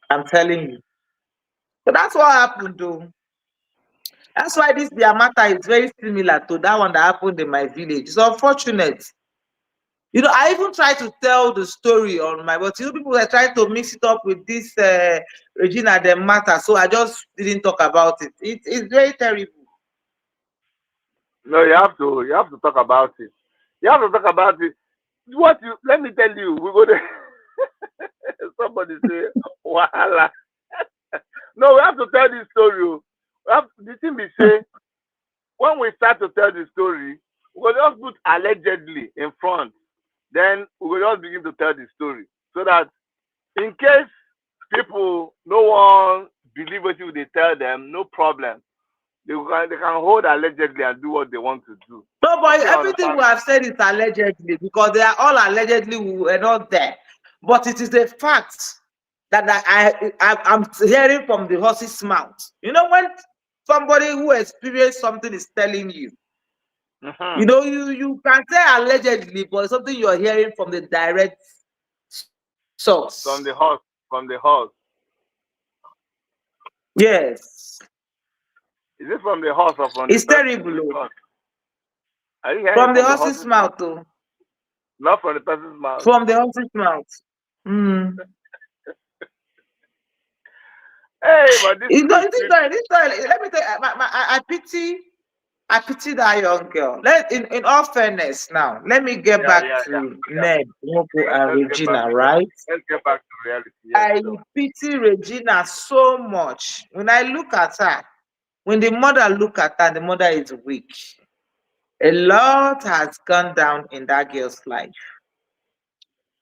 I'm telling you. So that's what happened though. That's why this their matter is very similar to that one that happened in my village. It's unfortunate. I even tried to tell the story on my, but people are trying to mix it up with this Regina Daniels matter, so I just didn't talk about it. It's very terrible. No, you have to talk about it. You have to talk about it. Let me tell you, we go there. somebody say, Wahala. No, we have to tell this story. Oh. The thing we say, when we start to tell the story, we will just put allegedly in front. Then we will just begin to tell the story. So that in case people, no one believe what you they tell them, no problem. They can hold allegedly and do what they want to do. No, but You everything understand? we have said is allegedly because they are all allegedly we were not there. But it is a fact that I'm hearing from the horse's mouth. You know, when somebody who experienced something is telling you, Mm-hmm. you can say allegedly, but it's something you're hearing from the direct source. From the horse. From the horse. Yes. Is it from the horse or from the It's person? terrible. Oh. Because are you hearing From the from the horse's horse's mouth? mouth, oh. Not from the person's mouth. From the horse's mouth. Mm. Hey, but this You know, is this guy, let me tell you, I pity that young girl. In all fairness, now let me get yeah, back yeah, yeah, to yeah. Ned Nwoko and Let's get back Regina, to right? let's get back to reality. Yes, I sure. pity Regina so much. When I look at her, when the mother look at her, the mother is weak. A lot has gone down in that girl's life.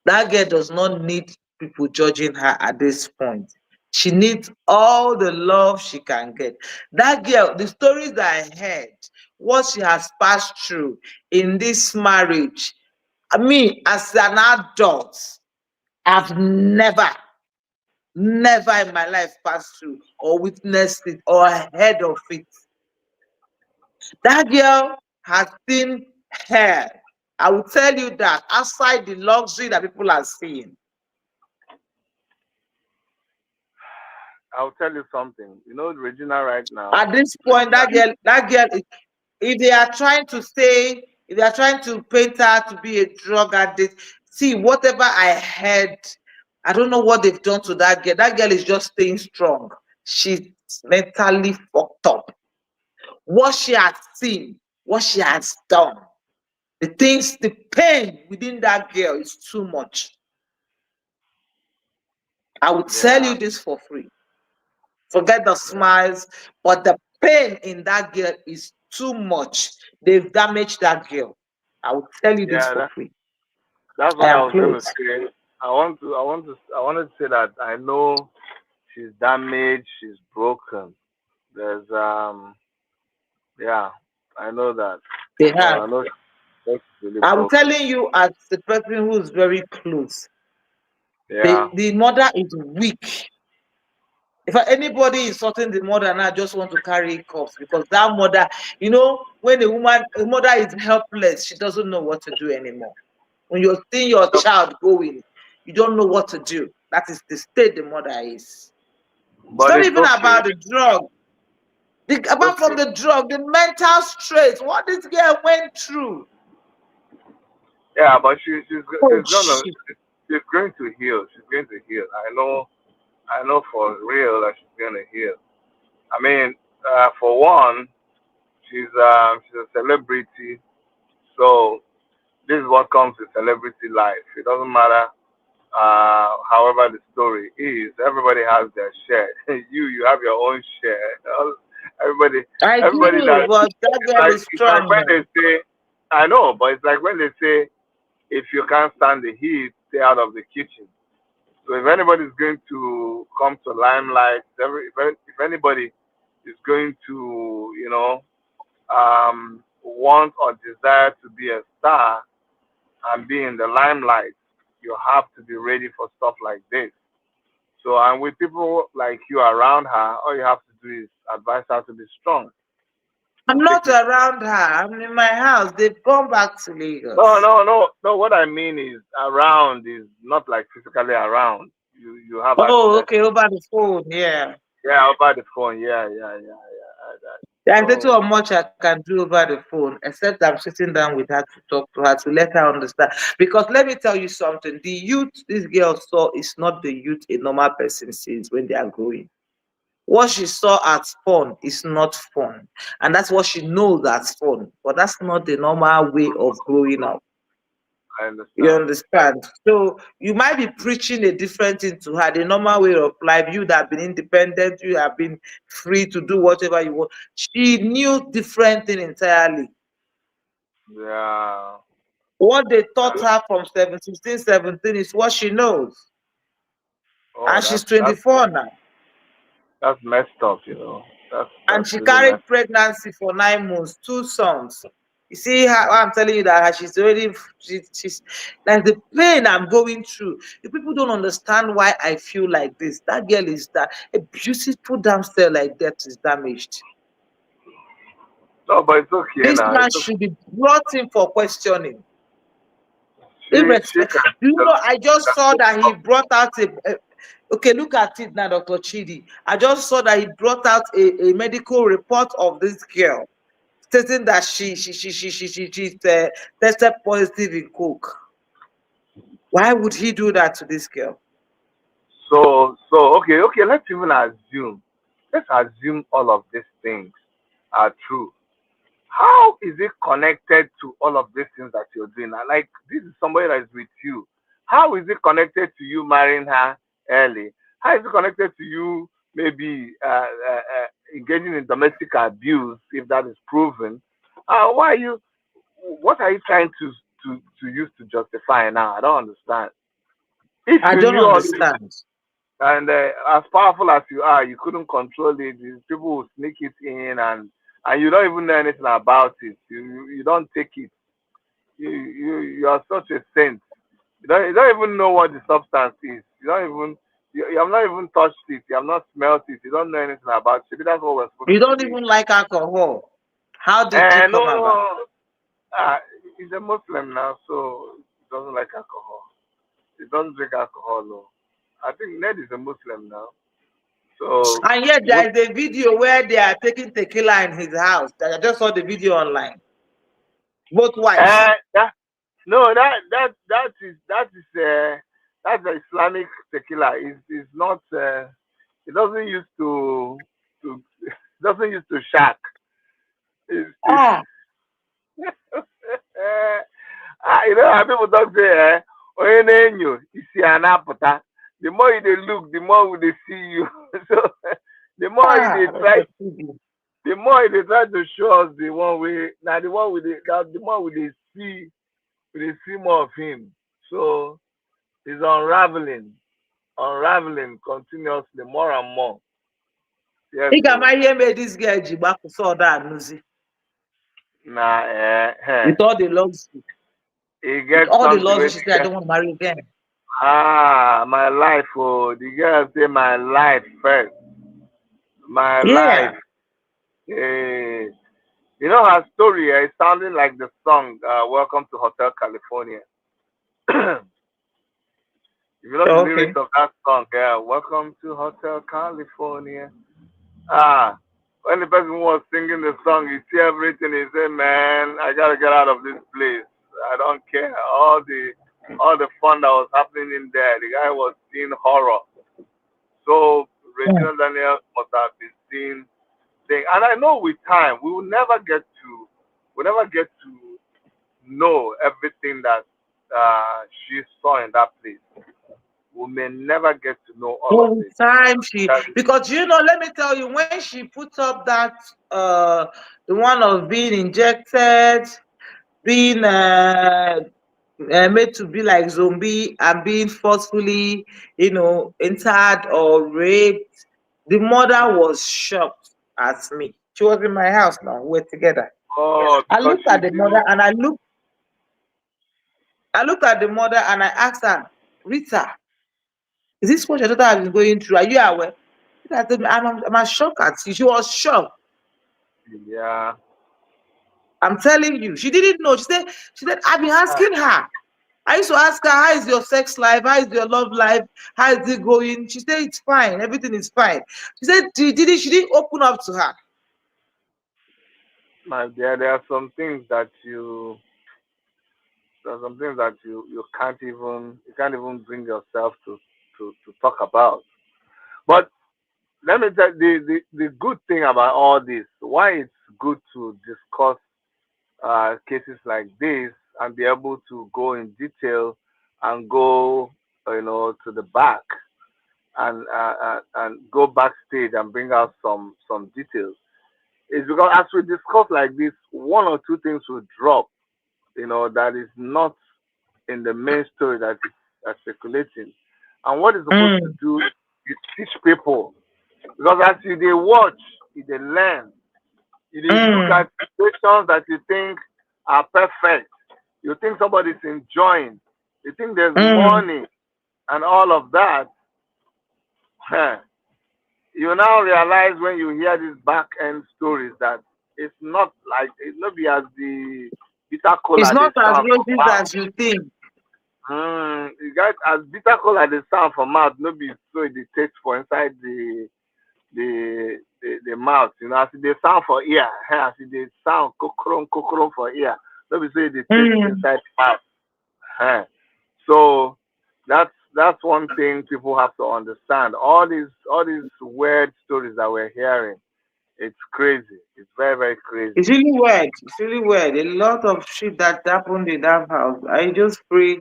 That girl does not need people judging her at this point. She needs all the love she can get. That girl, the stories that I heard, what she has passed through in this marriage, me as an adult, I've never in my life passed through or witnessed it or heard of it. That girl has seen hell. I will tell you that outside the luxury that people are seeing. I'll tell you something. You know, Regina right now. At this point, Regina, that girl, if they are trying to say, if they are trying to paint her to be a drug addict, see, whatever I heard, I don't know what they've done to that girl. That girl is just staying strong. She's mentally fucked up. What she has seen, what she has done, the things, the pain within that girl is too much. I will tell yeah, you this for free. Forget the yeah, smiles, but the pain in that girl is too much. They've damaged that girl. I will tell you this yeah. for free. That's I what I am was gonna close. say. I wanted to say that I know she's damaged, she's broken. There's yeah, I know that. They I have. know she's really I'm broken. telling you, as the person who is very close, Yeah, the mother is weak. If anybody is insulting the mother now, just want to carry cups because that mother, when a mother is helpless, she doesn't know what to do anymore. When you're seeing your child going, you don't know what to do. That is the state the mother is. It's but not it's even okay. about the drug. It's Apart from okay. the drug, the mental stress, what this girl went through. Yeah, but Oh she's gonna shit. she's going to heal. She's going to heal. I know for real that she's gonna heal. I mean, for one, she's a celebrity, so this is what comes with celebrity life. It doesn't matter however the story is. Everybody has their share. You have your own share. Everybody I everybody do, that but that girl is it's like strong when they now. say I know, but it's like when they say if you can't stand the heat, stay out of the kitchen. So if anybody is going to come to limelight, if anybody is going to, want or desire to be a star and be in the limelight, you have to be ready for stuff like this. So, and with people like you around her, all you have to do is advise her to be strong I'm and take not it. around her. I'm in my house. They've gone back to No, Lagos. no, no, no. What I mean is around is not like physically around. You have Oh, access. okay, over the phone, yeah. Yeah, over the phone. Yeah, yeah, yeah, yeah. There's So little or much I can do over the phone, except I'm sitting down with her to talk to her to let her understand. Because let me tell you something: the youth this girl saw is not the youth a normal person sees when they are growing. What she saw as fun is not fun, and that's what she knows as fun. But that's not the normal way of growing up. I You understand. understand? So you might be preaching a different thing to her, the normal way of life. You that have been independent, you have been free to do whatever you want. She knew different thing entirely. Yeah. What they taught her from 16, 17 is what she knows. Oh, And she's 24 now. that's messed up. You know. That's And she really carried messed. pregnancy for 9 months, two sons. You see how I'm telling you that she's already, she's like the pain I'm going through. You people don't understand why I feel like this. That girl is that a beautiful damn cell like that is damaged. No, but it's okay This now. man It's okay. should be brought in for questioning. She Irrespective. can Do you know, I just saw just that he brought out okay, look at it now, Dr. Chidi. I just saw that he brought out a medical report of this girl stating that she tested positive in coke. Why would he do that to this girl? okay. Let's even assume. Let's assume all of these things are true. How is it connected to all of these things that you're doing? Like this is somebody that is with you. How is it connected to you marrying her early? How is it connected to you maybe engaging in domestic abuse if that is proven? Why are you? What are you trying to use to justify now? I don't understand. If I you don't knew all this understand. and as powerful as you are, you couldn't control it. These people will sneak it in, and you don't even know anything about it. You don't take it. You are such a saint. You don't even know what the substance is. You have not even touched it. You have not smelled it. You don't know anything about it. Maybe that's what we're supposed You to don't believe. even like alcohol. How did it No, come about? no. Uh, he's a Muslim now, so he doesn't like alcohol. He doesn't drink alcohol. No. I think Ned is a Muslim now, so And yet most. there is a video where they are taking tequila in his house. I just saw the video online. Both wives. That no, that's the Islamic tequila. Is not. It doesn't use to. It doesn't use to shark. It's Ah, you know how people talk say, onye na-enyo isi a na-apụta. The more you dey look, the more we dey see you. So the more you dey try, Dr. TB. the more you dey try to show us the one way. Now the one we dey, the more we dey see more of him. So it's unraveling continuously, more and more. Yes, Ị ga-ama so ihe mere this girl ji gbapụsị ọda anụzi now with all the luxury. it With gets all the something luxury, with she said, I don't want to marry again. my life. Oh, the girl say my life first. My Yeah. life. Eh, you know her story. It's sounding like the song "Welcome to Hotel California." If you know the lyrics Okay. of that song, yeah, "Welcome to Hotel California." Ah, when the person was singing the song, you see everything. He said, "Man, I gotta get out of this place. I don't care. All the fun that was happening in there. The guy was seeing horror. So Mm. Regina Daniels must have been seeing things. And I know with time we'll never get to know everything that she saw in that place. We may never get to know all of All the it. time That is, because let me tell you, when she put up that the one of being injected, being made to be like zombie and being forcefully, entered or raped, the mother was shocked at me. She was in my house now. We're together. oh, I because looked she at the mother didn't. and I looked at the mother and I asked her, Rita, is this what your daughter has been going through? Are you aware? Rita told me, I'm shocked at you. She was shocked. Yeah. I'm telling you. She didn't know. She said, I've been Ah, asking her. I used to ask her, how is your sex life? How is your love life? How is it going? She said, it's fine. Everything is fine. She said, she didn't open up to her. my dear, there are some things that you can't even bring yourself to talk about. But let me tell you the good thing about all this, why it's good to discuss cases like this and be able to go in detail and go, to the back and go backstage and bring out some details. It's because as we discuss like this, one or two things will drop, that is not in the main story that is circulating. And what it's supposed to Mm. do is teach people. Because as you they watch, you they learn. You they look Mm. at situations that you think are perfect. You think somebody's enjoying. You think there's Mm. money and all of that. You now realize when you hear these back end stories that it's not like it not be as the bitter It's cola they not as sound for roses mouth. as you think. You guys as bitter cola they sound for mouth, no be so it dey taste for inside the mouth. As they sound for ear, as they sound kokoro for ear, no be so it dey taste Mm. inside mouth. Eh. So that's one thing people have to understand. All these weird stories that we're hearing, it's crazy. It's very, very crazy. It's really weird. It's really weird. A lot of shit that happened in that house. I just pray.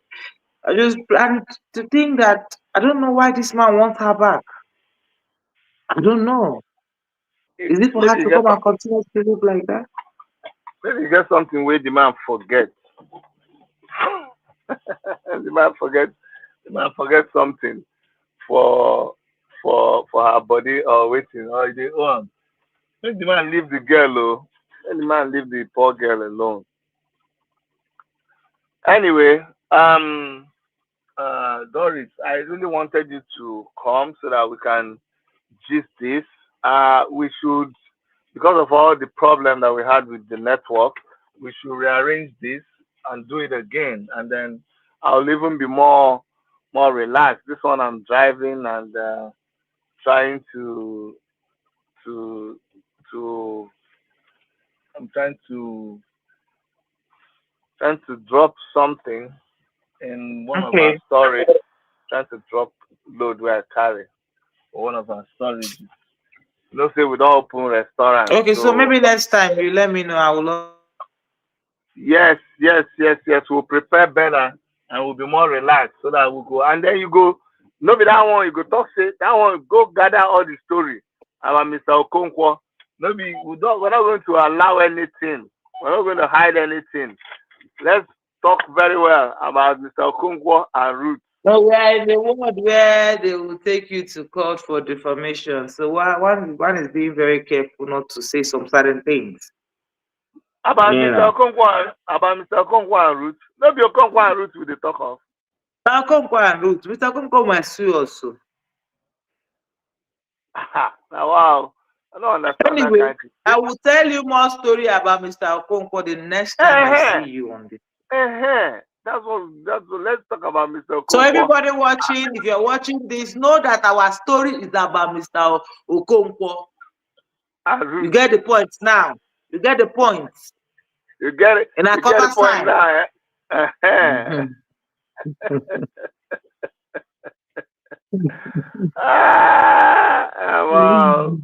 And to think that I don't know why this man wants her back. I don't know. Is it for her Maybe you to get come and continue to live like that? maybe you get something where the man forget. the man forget the man forget something for for her body or waiting or they own. Make the man leave the girl oh. Let the man leave the poor girl alone. Anyway, Doris, I really wanted you to come so that we can gist this. We should, because of all the problem that we had with the network, we should rearrange this and do it again, and then I'll even be more relaxed. This one I'm driving and trying to to I'm trying to drop something in one of our Okay. storage, trying to drop load where I carry for one of our storages. Say we don't open restaurants, Okay, so so maybe next time you let me know. I will love to come and yes, yes, yes, yes. We'll prepare better and we'll be more relaxed so that we'll go. And then you go, no be that one, you go talk, say, that one, go gather all the story about Mr. Okonkwo. No be, we're not going to allow anything. We're not going to hide anything. Let's talk very well about Mr. Okonkwo and Ruth. No, we are in a world where they will take you to court for defamation. So one is being very careful not to say some certain things. About You Mr. know. Okonkwo, about Mr. Okonkwo and Ruth. No be Okonkwo and Ruth we dey talk of. Now come and root. Mr. Come might sue also. Now, wow. I don't understand that Anyway, kind of I thing. will tell you more story about Mr. Okonkwo the next time I Eh, see you on this. That's what. Let's talk about Mr. So Okonkwo everybody watching, if you're watching this, know that our story is about Mr. Okonkwo. and You Ruth. get the point now. You get the point. You get it. In a You get the quarter point time. now. Eh? Mhm. Wow.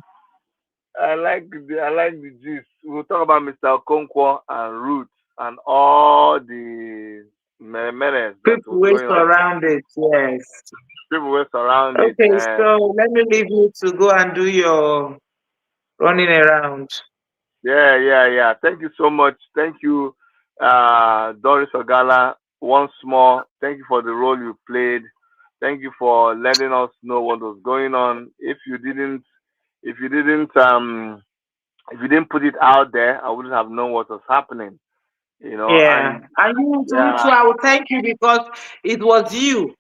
I like the gist. We'll talk about Mr. Okonkwo and Ruth and all the menace that People was will going on. surround it, yes. People were surround it. Okay, so let me leave you to go and do your running around. Yeah, yeah, yeah. Thank you so much. Thank you, Doris Ogala, once more. Thank you for the role you played. Thank you for letting us know what was going on. If you didn't, if you didn't put it out there, I wouldn't have known what was happening. Yeah. And And you too, yeah, I will thank you because it was you.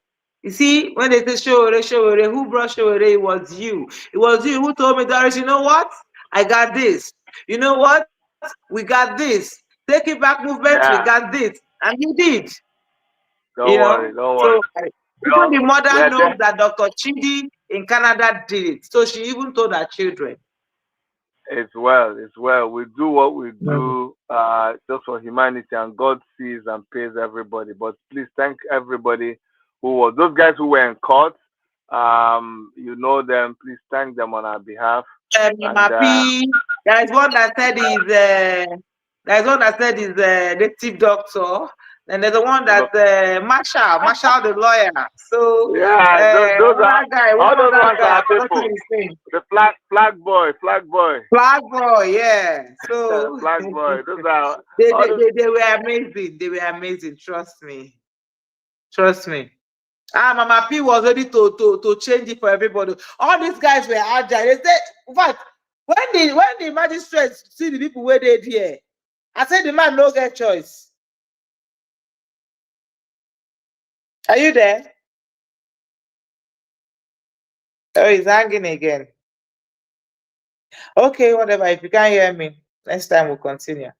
You see, when they say Showore, Showore, who brought Showore? It was you. It was you who told me, Doris, you know what? I got this. You know what? We got this. Take it back movement, we yeah. got this. And you did, you Don't know? worry, don't worry. So even the mother We're knows there. that Dr. Chidi in Canada did it. So she even told her children. It's well, it's well. We do what we Mm. do just for humanity, and God sees and pays everybody. But please thank everybody who was those guys who were in court. You know them. Please thank them on our behalf. I'm And happy. There is one that said is native doctor. And there's the one that Marshall the lawyer. So Yeah, those are another guy, all one those other ones guy, are I forgot people. his name. The flag boy, Flag boy, yeah. So flag boy. Those are they, all they, those. they, they were amazing. They were amazing. Trust me. Trust me. Mama P was ready to change it for everybody. All these guys were agile. They said, in fact, when the magistrates see the people where they here, I said the man no get choice. Are you there? Oh, he's hanging again. Okay, whatever. If you can't hear me, next time we'll continue.